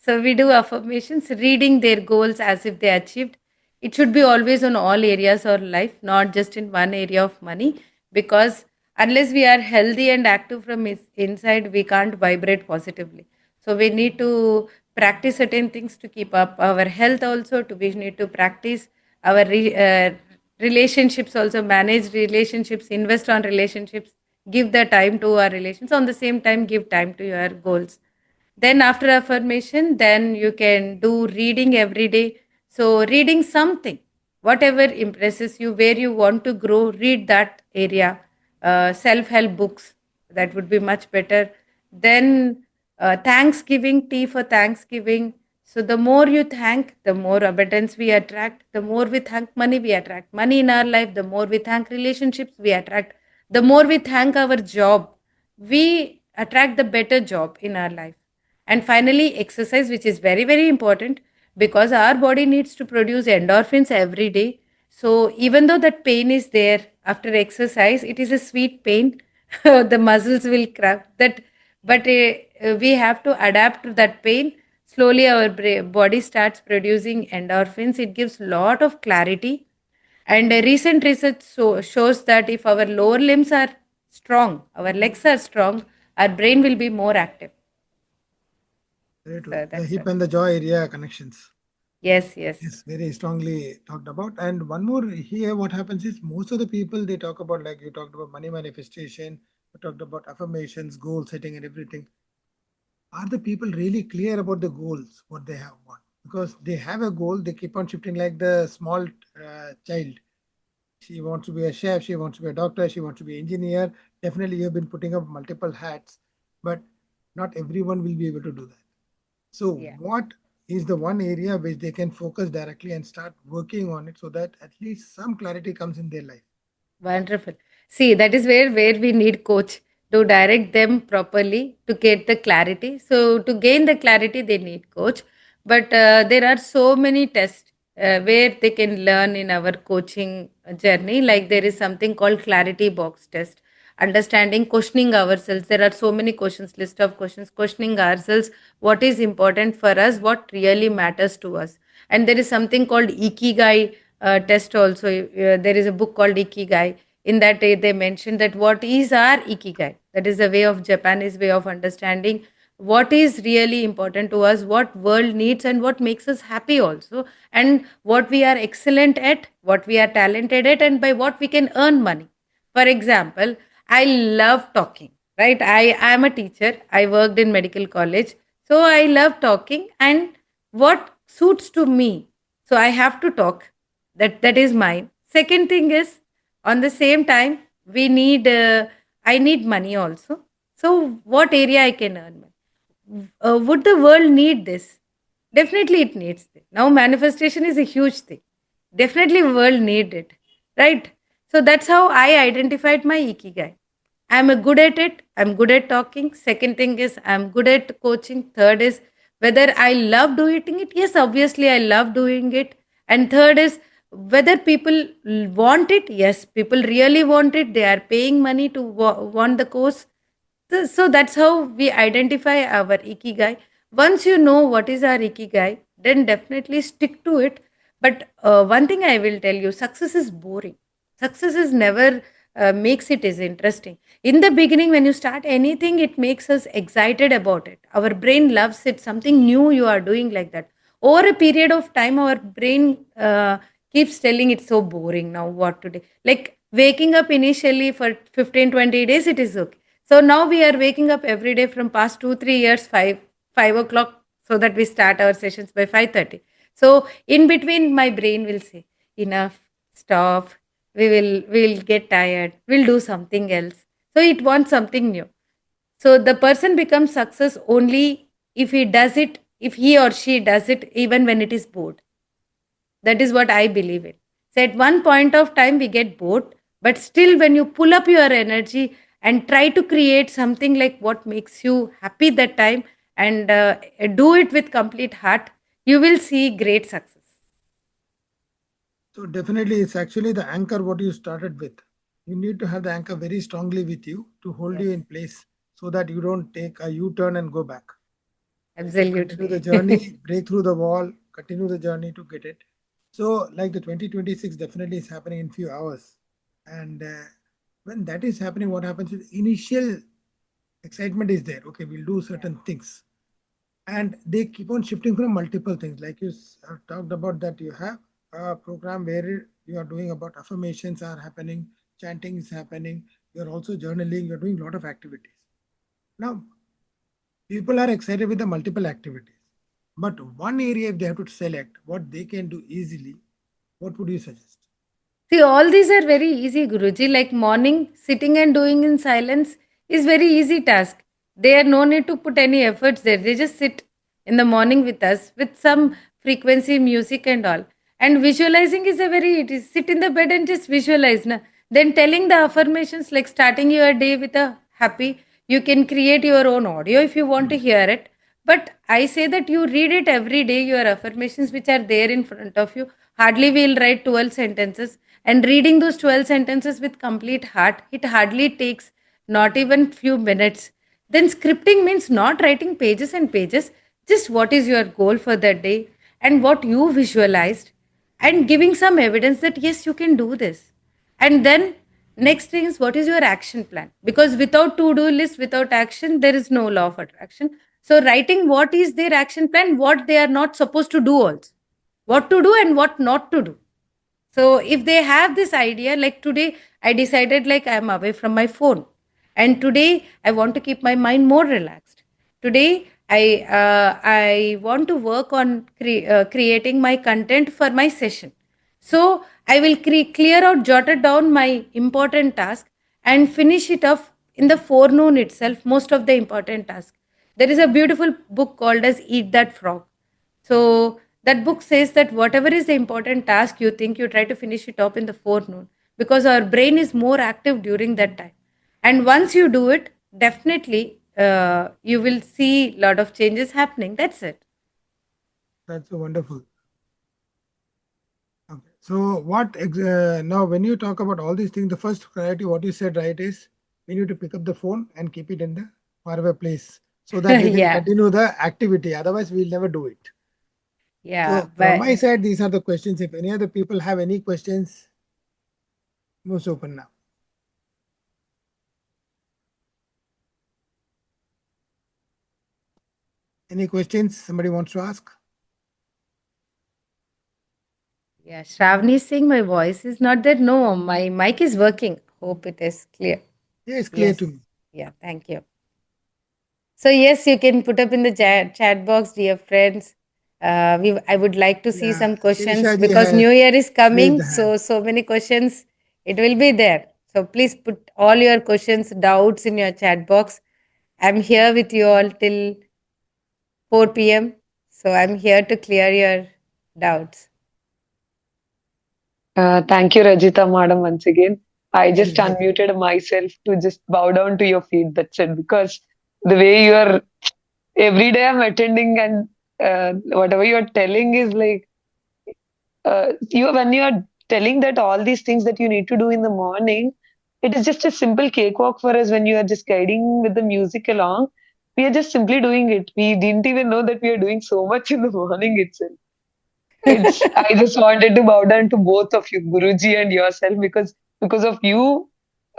So we do affirmations, reading their goals as if they achieved. It should be always on all areas of life, not just in one area of money, because unless we are healthy and active from inside, we can't vibrate positively. So we need to practice certain things to keep up our health. Also, to we need to practice our relationships. Also, manage relationships, invest on relationships, give the time to our relations. On the same time, give time to your goals. Then after affirmation, then you can do reading every day. So reading something, whatever impresses you, where you want to grow, read that area. Self-help books, that would be much better. Then Thanksgiving, tea for Thanksgiving. So the more you thank, the more abundance we attract. The more we thank money, we attract money in our life. The more we thank relationships, we attract. The more we thank our job, we attract the better job in our life. And finally, exercise, which is very, very important, because our body needs to produce endorphins every day. So even though that pain is there after exercise, it is a sweet pain. The muscles will crack that, but we have to adapt to that pain. Slowly our body starts producing endorphins. It gives lot of clarity. And recent research shows that if our lower limbs are strong, our legs are strong, our brain will be more active. Very true. So The that's hip what. and the jaw area connections Yes, yes. is very strongly talked about. And one more here, what happens is most of the people they talk about, like you talked about money manifestation, you talked about affirmations, goal setting, and everything. Are the people really clear about the goals, what they have want? Because they have a goal, they keep on shifting like the small child. She wants to be a chef, she wants to be a doctor, she wants to be an engineer. Definitely, you've been putting up multiple hats, but not everyone will be able to do that. So, Yeah. what is the one area which they can focus directly and start working on it so that at least some clarity comes in their life? Wonderful. See, that is where we need coach to direct them properly to get the clarity. So to gain the clarity, they need coach. But there are so many tests where they can learn in our coaching journey. Like there is something called clarity box test, understanding, questioning ourselves. There are so many questions, list of questions, questioning ourselves, what is important for us, what really matters to us. And there is something called ikigai test also. There is a book called Ikigai. In that they mentioned that what is our Ikigai? That is a way of Japanese way of understanding what is really important to us, what world needs, and what makes us happy also, and what we are excellent at, what we are talented at, and by what we can earn money. For example, I love talking, right? I am a teacher. I worked in medical college. So I love talking, and what suits to me. So I have to talk. That is mine. Second thing is, on the same time, we need I need money also. So what area I can earn money? Would the world need this? Definitely it needs it. Now manifestation is a huge thing. Definitely world need it. Right? So that's how I identified my ikigai. I'm a good at it. I'm good at talking. Second thing is I'm good at coaching. Third is whether I love doing it. Yes, obviously I love doing it. And third is whether people want it. Yes, people really want it. They are paying money to want the course. So that's how we identify our ikigai. Once you know what is our ikigai, then definitely stick to it. But one thing I will tell you, success is boring. Success is never makes it is interesting. In the beginning, when you start anything, it makes us excited about it. Our brain loves it. Something new you are doing like that. Over a period of time, our brain keeps telling it's so boring now. What today? Like waking up initially for 15-20 days, it is okay. So now we are waking up every day from past 2-3 years, 5 o'clock, so that we start our sessions by 5:30. So in between, my brain will say, enough, stop. We will get tired. We'll do something else. So it wants something new. So the person becomes success only if he does it, if he or she does it, even when it is bored. That is what I believe in. So at one point of time, we get bored, but still, when you pull up your energy and try to create something like what makes you happy that time and do it with complete heart, you will see great success. So definitely it's actually the anchor what you started with. You need to have the anchor very strongly with you to hold Yes, you in place so that you don't take a U-turn and go back. So if you continue the absolutely. journey, break through the wall, continue the journey to get it. So like the 2026 definitely is happening in few hours. And when that is happening, what happens is initial excitement is there. Okay, we'll do Yeah. certain things. And they keep on shifting from multiple things. Like you talked about that you have a program where you are doing about affirmations are happening, chanting is happening, you're also journaling, you're doing a lot of activities. Now, people are excited with the multiple activities. But one area, if they have to select what they can do easily, what would you suggest? See, all these are very easy, Guruji. Like morning, sitting and doing in silence is very easy task. There no need to put any efforts there. They just sit in the morning with us with some frequency music and all. And visualizing is a very it is sit in the bed and just visualize. Na? Then telling the affirmations like starting your day with a happy. You can create your own audio if you want to hear it. But I say that you read it every day, your affirmations which are there in front of you. Hardly we'll write 12 sentences. And reading those 12 sentences with complete heart, it hardly takes not even few minutes. Then scripting means not writing pages and pages, just what is your goal for that day and what you visualized and giving some evidence that yes, you can do this. And then next thing is what is your action plan? Because without to-do list, without action, there is no law of attraction. So writing what is their action plan, what they are not supposed to do also. What to do and what not to do. So if they have this idea, like today, I decided like I'm away from my phone, and today I want to keep my mind more relaxed. Today I want to work on creating my content for my session. So I will clear out, jotted down my important task and finish it off in the forenoon itself. Most of the important task. There is a beautiful book called as Eat That Frog. So that book says that whatever is the important task you think, you try to finish it up in the forenoon because our brain is more active during that time. And once you do it, definitely you will see a lot of changes happening. That's it. That's so wonderful. Okay. So now when you talk about all these things, the first priority, what you said right is we need to pick up the phone and keep it in the faraway place so that we can Yeah, continue the activity. Otherwise, we'll never do it. yeah. So from But my side, these are the questions. If any other people have any questions, most open now. Any questions somebody wants to ask? yeah, Shravani is saying my voice is not there. No, my mic is working. Hope it is clear. Yeah, it's clear to Yes. me. Yeah, thank you. So yes, you can put up in the chat box, dear friends. I would like to see Yeah, some questions Sirisha ji because has New Year is raised coming. the hand. So many questions. It will be there. So please put all your questions, doubts in your chat box. I'm here with you all till 4 p.m. So I'm here to clear your doubts. Thank you, Rajita Madam, once again. I just Welcome. unmuted myself to just bow down to your feet. That's it. Because the way you are every day, I'm attending, and whatever you are telling is like you when you are telling that all these things that you need to do in the morning, it is just a simple cakewalk for us when you are just guiding with the music along. We are just simply doing it. We didn't even know that we are doing so much in the morning itself. It's I just wanted to bow down to both of you, Guruji and yourself, because of you,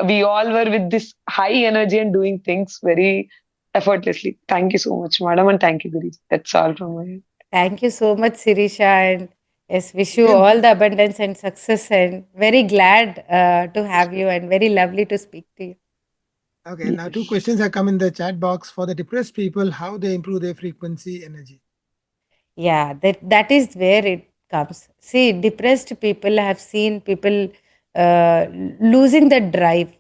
we all were with this high energy and doing things very effortlessly. Thank you so much, madam, and thank you, Guruji. That's all from my end. Thank you so much, Sirisha and Yes, wish you Same. all the abundance and success, and very glad to have you, and very lovely to speak to you. Okay, now two questions have come in the chat box. For the depressed people, how they improve their frequency energy. Yeah, that is where it comes. See, depressed people, I have seen people uh, losing the drive,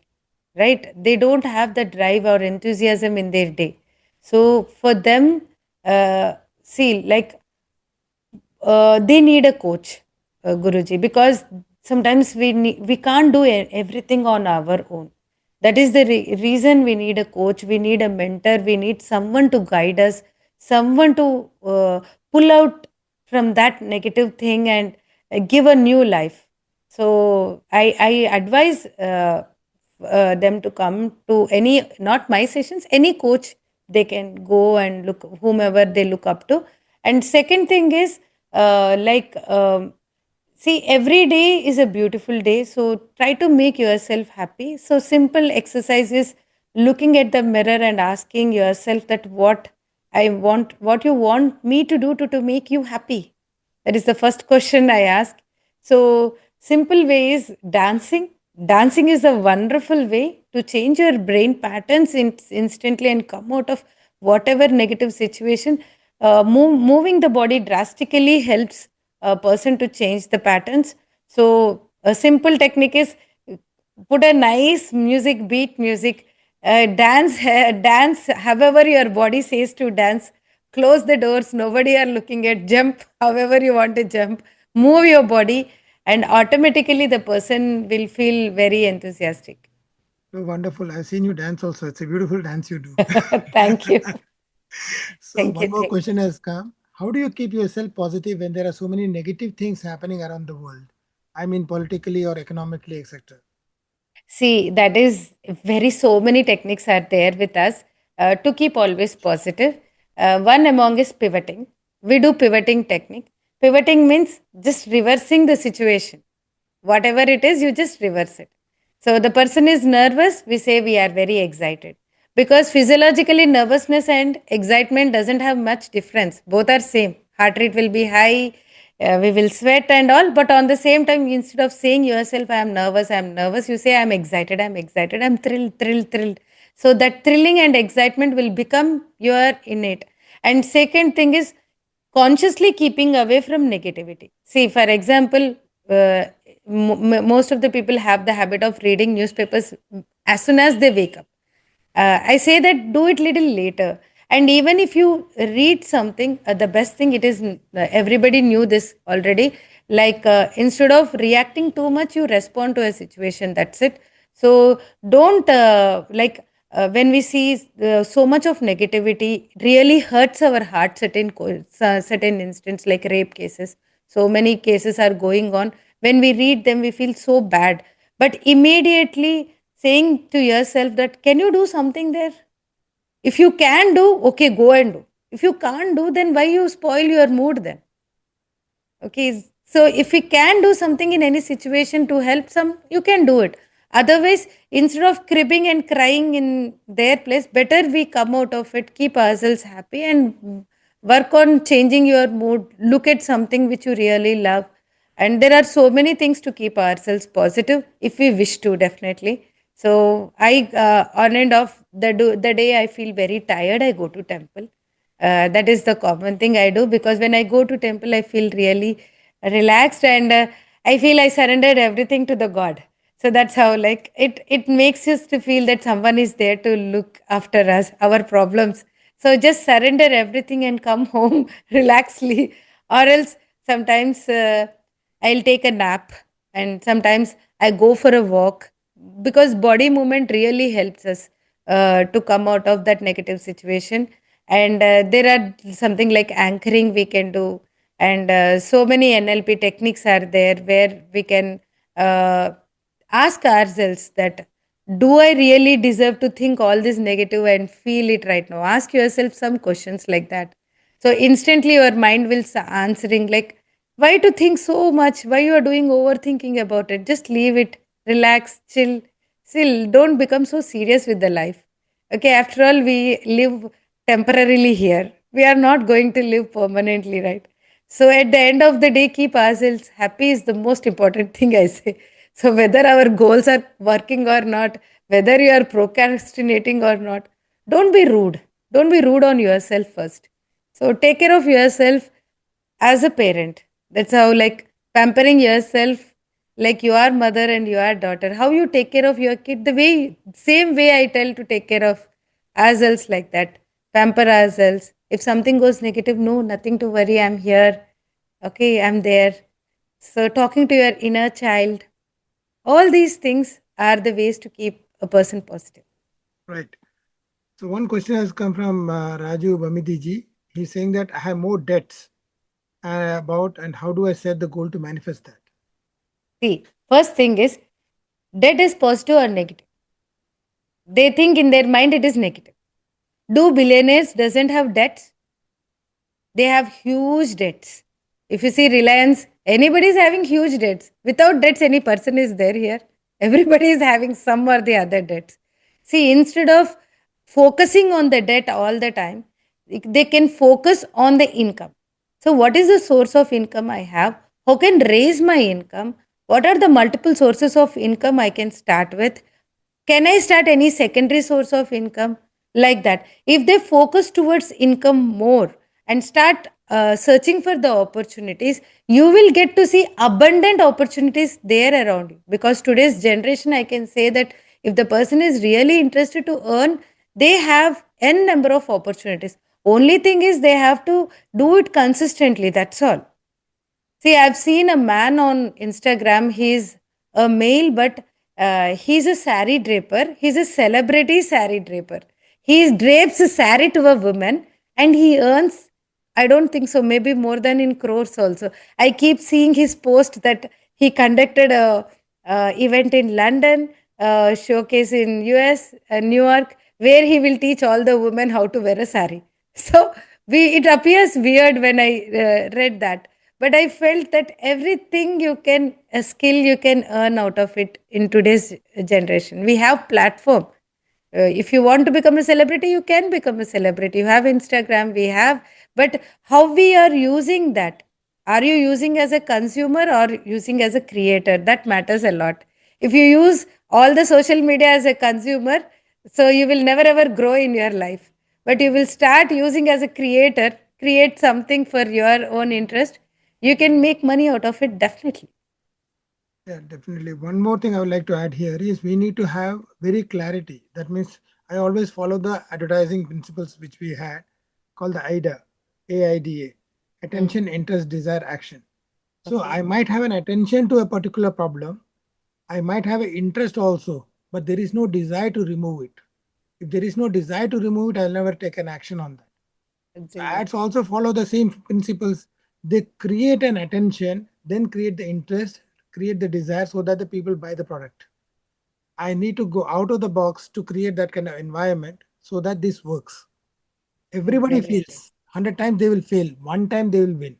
right? They don't have the drive or enthusiasm in their day. So for them, see, like they need a coach, Guruji, because sometimes we can't do everything on our own. That is the reason we need a coach, we need a mentor, we need someone to guide us, someone to pull out from that negative thing and give a new life. So I advise them to come to any, not my sessions, any coach they can go and look, whomever they look up to. And second thing is, see, every day is a beautiful day. So try to make yourself happy. So simple exercise is looking at the mirror and asking yourself that what I want, what you want me to make you happy. That is the first question I ask. So simple way is dancing. Dancing is a wonderful way to change your brain patterns instantly and come out of whatever negative situation. Moving the body drastically helps a person to change the patterns. So a simple technique is put a nice music, beat music, dance, dance however your body says to dance. Close the doors, nobody are looking at, jump however you want to jump, move your body, and automatically the person will feel very enthusiastic. So wonderful. I've seen you dance also. It's a beautiful dance you do. Thank you. So Thank you. one more Thank question has come. How do you keep yourself positive when there are so many negative things happening around the world? I mean, politically or economically, etc. See, that is very, so many techniques are there with us to keep always positive. One among is pivoting. We do pivoting technique. Pivoting means just reversing the situation. Whatever it is, you just reverse it. So the person is nervous, we say we are very excited. Because physiologically nervousness and excitement doesn't have much difference. Both are same. Heart rate will be high, we will sweat and all, but on the same time, instead of saying yourself I am nervous, you say I'm excited, I'm thrilled, thrilled, thrilled. So that thrilling and excitement will become your innate. And second thing is consciously keeping away from negativity. See, for example, most of the people have the habit of reading newspapers as soon as they wake up. I say that do it little later. And even if you read something, the best thing it is, everybody knew this already. Like instead of reacting too much, you respond to a situation. That's it. So don't when we see so much of negativity, really hurts our heart. Certain instances like rape cases. So many cases are going on. When we read them, we feel so bad. But immediately saying to yourself that can you do something there, if you can do, okay, go and do. If you can't do, then why you spoil your mood then? Okay, so if we can do something in any situation to help some, you can do it. Otherwise, instead of cribbing and crying in their place, better we come out of it, keep ourselves happy, and work on changing your mood. Look at something which you really love. And there are so many things to keep ourselves positive if we wish to, definitely. So I, on and off the day I feel very tired, I go to temple. That is the common thing I do, because when I go to temple, I feel really relaxed, and I feel I surrendered everything to the God. So that's how, like, it makes us to feel that someone is there to look after us, our problems. So just surrender everything and come home relaxedly, or else sometimes I'll take a nap, and sometimes I go for a walk, because body movement really helps us to come out of that negative situation. And there are something like anchoring we can do, and so many NLP techniques are there where we can uh, ask ourselves that do I really deserve to think all this negative and feel it right now? Ask yourself some questions like that. So instantly your mind will answering like, why to think so much? Why you are doing overthinking about it? Just leave it, relax, chill. Still, don't become so serious with the life. Okay, after all, we live temporarily here. We are not going to live permanently, right? So at the end of the day, keep ourselves happy is the most important thing I say. So whether our goals are working or not, whether you are procrastinating or not, don't be rude. Don't be rude on yourself first. So take care of yourself as a parent. That's how, like, pampering yourself like you are mother and you are daughter. How you take care of your kid, the way, same way I tell to take care of ourselves, like that. Pamper ourselves. If something goes negative, no, nothing to worry. I'm here. Okay, I'm there. So talking to your inner child, all these things are the ways to keep a person positive. Right. So one question has come from Raju Bamidiji. He's saying that I have more debts about and how do I set the goal to manifest that? See, first thing is, debt is positive or negative. They think in their mind it is negative. Do billionaires doesn't have debts? They have huge debts. If you see Reliance, anybody is having huge debts. Without debts, any person is there here. Everybody is having some or the other debts. See, instead of focusing on the debt all the time, they can focus on the income. So, what is the source of income I have? How can raise my income? What are the multiple sources of income I can start with? Can I start any secondary source of income? Like that, if they focus towards income more and start searching for the opportunities, you will get to see abundant opportunities there around you. Because today's generation, I can say that if the person is really interested to earn, they have n number of opportunities. Only thing is they have to do it consistently, that's all. See, I've seen a man on Instagram. He's a male, but he's a sari draper. He's a celebrity sari draper. He drapes a sari to a woman and he earns, I don't think so, maybe more than in crores also. I keep seeing his post that he conducted a event in London, showcase in US, New York, where he will teach all the women how to wear a sari. So it appears weird when I read that, but I felt that everything you can, a skill you can earn out of it in today's generation. We have platform. If you want to become a celebrity, you can become a celebrity. You have Instagram, we have, but how we are using that? Are you using as a consumer or using as a creator? That matters a lot. If you use all the social media as a consumer, so you will never ever grow in your life. But you will start using as a creator, create something for your own interest. You can make money out of it, definitely. Yeah, definitely. One more thing I would like to add here is we need to have very clarity. That means I always follow the advertising principles which we had called the AIDA, AIDA, Mm, attention, interest, desire, action. So okay. I might have an attention to a particular problem. I might have an interest also, but there is no desire to remove it. If there is no desire to remove it, I'll never take an action on that. So Absolutely. ads also follow the same principles. They create an attention, then create the interest, create the desire so that the people buy the product. I need to go out of the box to create that kind of environment so that this works. Everybody Understood. fails. 100 times they will fail. One time they will win.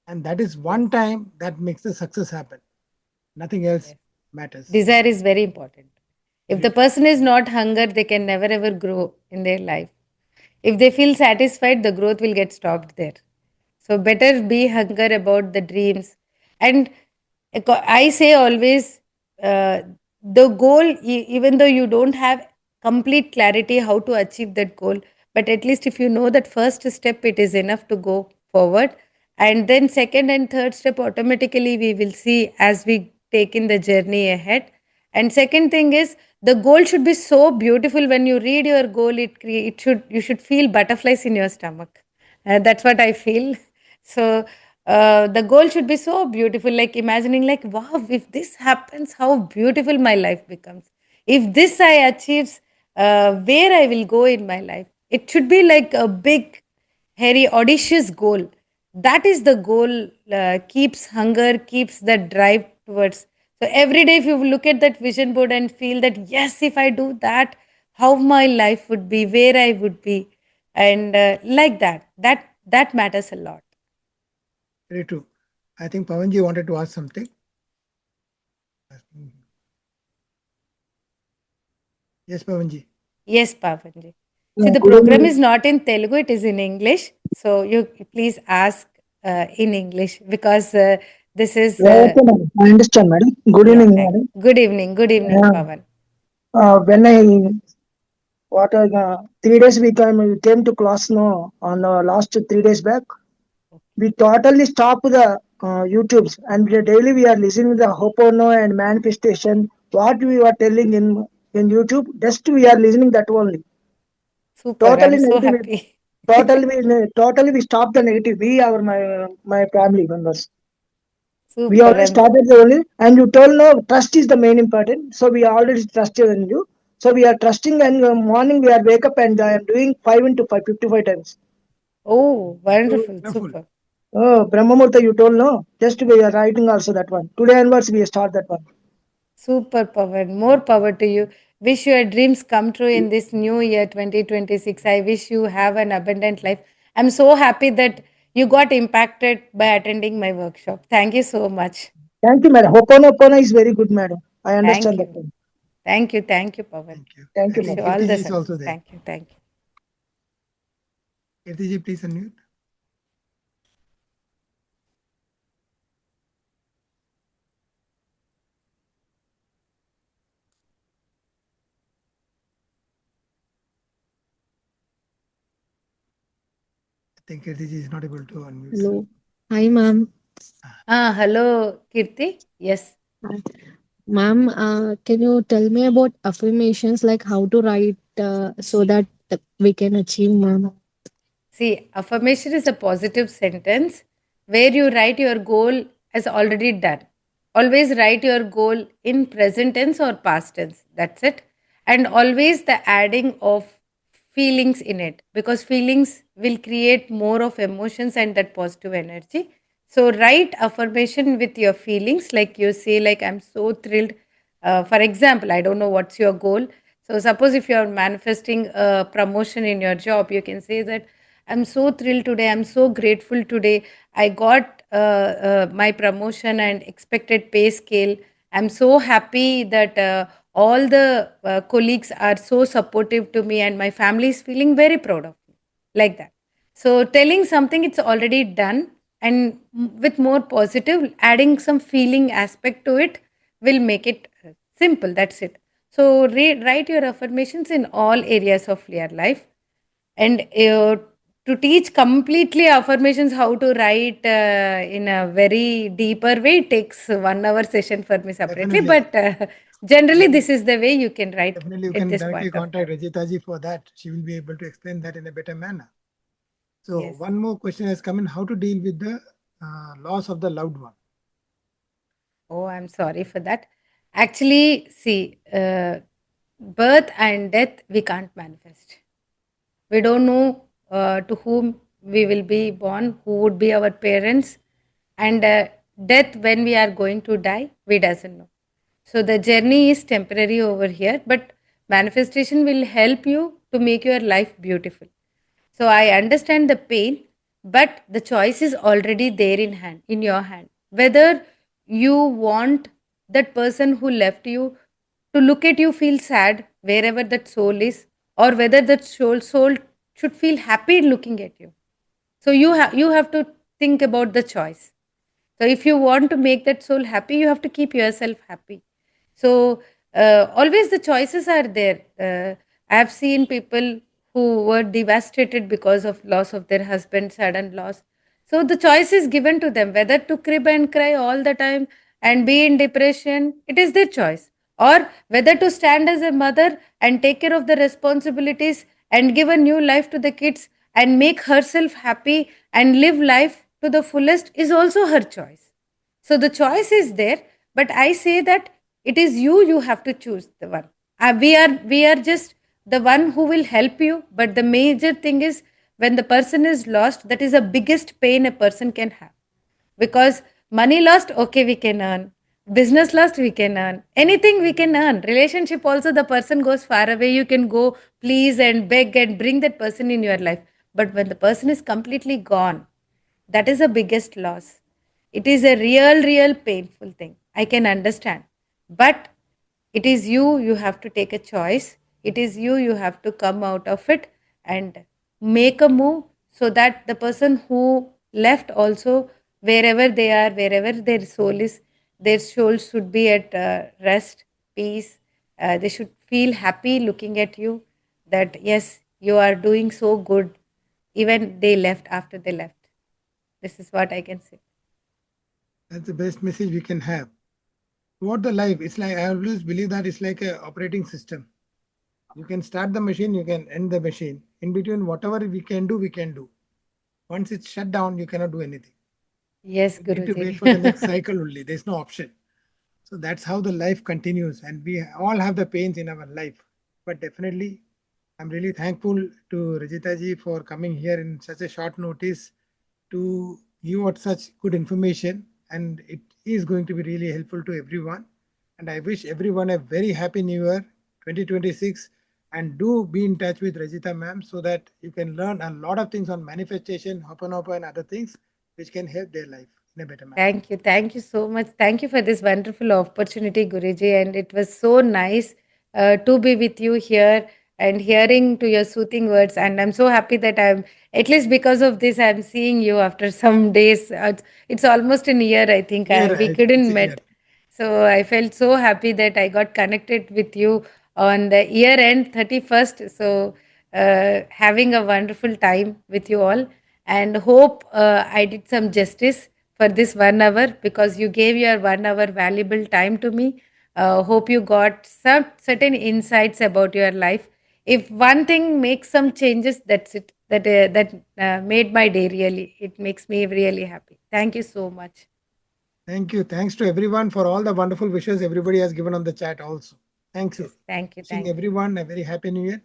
And that is Yes. one time that makes the success happen. Nothing else Yes. matters. Desire is very important. If Very the true. person is not hunger, they can never ever grow in their life. If they feel satisfied, the growth will get stopped there. So better be hunger about the dreams. And I say always, the goal, even though you don't have complete clarity how to achieve that goal, but at least if you know that first step, it is enough to go forward. And then second and third step, automatically we will see as we take in the journey ahead. And second thing is, the goal should be so beautiful. When you read your goal, it should, you should feel butterflies in your stomach. That's what I feel. So the goal should be so beautiful, like imagining, like, wow, if this happens, how beautiful my life becomes. If this I achieves, where I will go in my life. It should be like a big, hairy, audacious goal. That is the goal. Keeps hunger, keeps the drive towards. So every day, if you look at that vision board and feel that, yes, if I do that, how my life would be, where I would be, and like that, that matters a lot. Very true. I think Pavanji wanted to ask something. Yes, Pavanji. Yes, Pavanji. See, Yeah, the good program evening. is not in Telugu, it is in English. So you please ask. in English because this is. Yeah, okay, madam. I understand, madam. Good Yeah, evening, thank. madam. Good evening, Yeah, Pawan. when I 3 days we came to class no on last 3 days back. We totally stopped the YouTubes and daily we are listening the Hopono and manifestation. What we were telling in YouTube, just we are listening that only. Super. Totally I'm so negative. happy. Totally we stopped the negative. We our my family members. We Super. already started the only, and you told no trust is the main important. So we already trusted in you. So we are trusting, and morning we are wake up and I am doing 5 into 5, 55 times. Oh, So wonderful. wonderful. Super. Oh, Brahmamurta, you told no. Just we are writing also that one. Today onwards we start that one. Super, Pawan. More power to you. Wish your dreams come true in this new year 2026. I wish you have an abundant life. I'm so happy that you got impacted by attending my workshop. Thank you so much. Thank you, madam. Hoponopono is very good, madam. I Thank understand that you. one. Thank you. Thank you, Pawan. Thank you. Thank I you, Wish think you madam. all the Kirtiji is success. also there. Thank you. Thank you. Kirtiji, please unmute. I think Kirtiji is not able to unmute. Hello. Hi, ma'am. Hello, Kirti. Yes. Hi. Ma'am, can you tell me about affirmations, like how to write so that we can achieve, ma'am? See, affirmation is a positive sentence where you write your goal as already done. Always write your goal in present tense or past tense. That's it. And always the adding of feelings in it because feelings will create more of emotions and that positive energy. So write affirmation with your feelings, like you say, like I'm so thrilled. For example, I don't know what's your goal. So suppose if you're manifesting a promotion in your job, you can say that I'm so thrilled today. I'm so grateful today. I got my promotion and expected pay scale. I'm so happy that all the colleagues are so supportive to me and my family is feeling very proud of me. Like that. So telling something it's already done and with more positive, adding some feeling aspect to it will make it simple. That's it. So write your affirmations in all areas of your life and to teach completely affirmations how to write in a very deeper way takes 1 hour session for me separately, Definitely. but generally this is the way you can write Definitely, you at can this directly point of contact time. Rajita ji for that. She will be able to explain that in a better manner. So Yes. one more question has come in: how to deal with the loss of the loved one? Oh, I'm sorry for that. Actually, see, birth and death we can't manifest. We don't know to whom we will be born, who would be our parents, and death when we are going to die, we doesn't know. So the journey is temporary over here, but manifestation will help you to make your life beautiful. So I understand the pain, but the choice is already there in hand, in your hand. Whether you want that person who left you to look at you feel sad wherever that soul is, or whether that soul should feel happy looking at you. So you have to think about the choice. So if you want to make that soul happy, you have to keep yourself happy. So always the choices are there. I have seen people who were devastated because of loss of their husband, sudden loss. So the choice is given to them whether to crib and cry all the time and be in depression. It is their choice, or whether to stand as a mother and take care of the responsibilities and give a new life to the kids and make herself happy and live life to the fullest is also her choice. So the choice is there, but I say that it is you have to choose the one. We are just the one who will help you, but the major thing is when the person is lost, that is the biggest pain a person can have, because money lost, okay, we can earn. Business lost, we can earn. Anything we can earn. Relationship also, the person goes far away, you can go please and beg and bring that person in your life. But when the person is completely gone, that is the biggest loss. It is a real painful thing. I can understand. But it is you have to take a choice. It is you have to come out of it and make a move so that the person who left also, wherever they are, wherever their soul is, their soul should be at rest, peace. They should feel happy looking at you, that yes, you are doing so good. Even they left after they left. This is what I can say. That's the best message we can have. Throughout the life, it's like I always believe that it's like a operating system. You can start the machine, you can end the machine. In between, whatever we can do, we can do. Once it's shut down, you cannot do anything. Yes, You need to wait for the next cycle only. There's no option. So that's how the life continues, and we all have the pains in our life. But definitely, I'm really thankful to Rajita ji for coming here in such a short notice to give out such good information, and it is going to be really helpful to everyone. And I wish everyone a very happy new year 2026, and do be in touch with Rajita ma'am so that you can learn a lot of things on manifestation, Hoponopo, and other things which can help their life in a better manner. Thank you. Thank you so much. Thank you for this wonderful opportunity, Guruji. And it was so nice to be with you here and hearing to your soothing words. And I'm so happy that at least because of this, I'm seeing you after some days. It's almost a year, I think. Yeah, We right. couldn't It's a year. met. So I felt so happy that I got connected with you on the year end 31st. So having a wonderful time with you all, and hope I did some justice for this 1 hour, because you gave your 1 hour valuable time to me. Hope you got some certain insights about your life. If one thing makes some changes, that's it. That made my day really. It makes me really happy. Thank you so much. Thank you. Thanks to everyone for all the wonderful wishes everybody has given on the chat also. Thanks you. Yes, thank you. Wishing Thank you. everyone a very happy new year.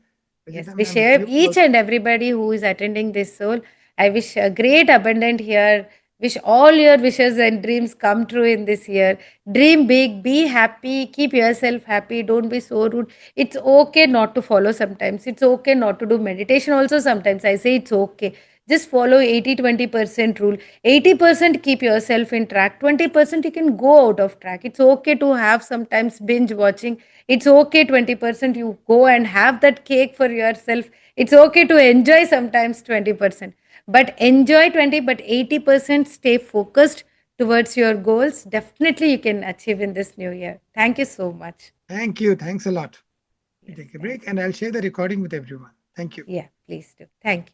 Yes, Rajita we ma'am, share you each also. and everybody who is attending this soul. I wish a great abundant here. Wish all your wishes and dreams come true in this year. Dream big, be happy, keep yourself happy. Don't be so rude. It's okay not to follow sometimes. It's okay not to do meditation also sometimes. I say it's okay. Just follow 80-20% rule. 80% keep yourself in track. 20% you can go out of track. It's okay to have sometimes binge watching. It's okay 20% you go and have that cake for yourself. It's okay to enjoy sometimes 20%. But enjoy 20, but 80% stay focused towards your goals. Definitely you can achieve in this new year. Thank you so much. Thank you. Thanks a lot. We Yes, take a thank break and I'll share the recording with everyone. Thank you. Yeah, please do. Thank you.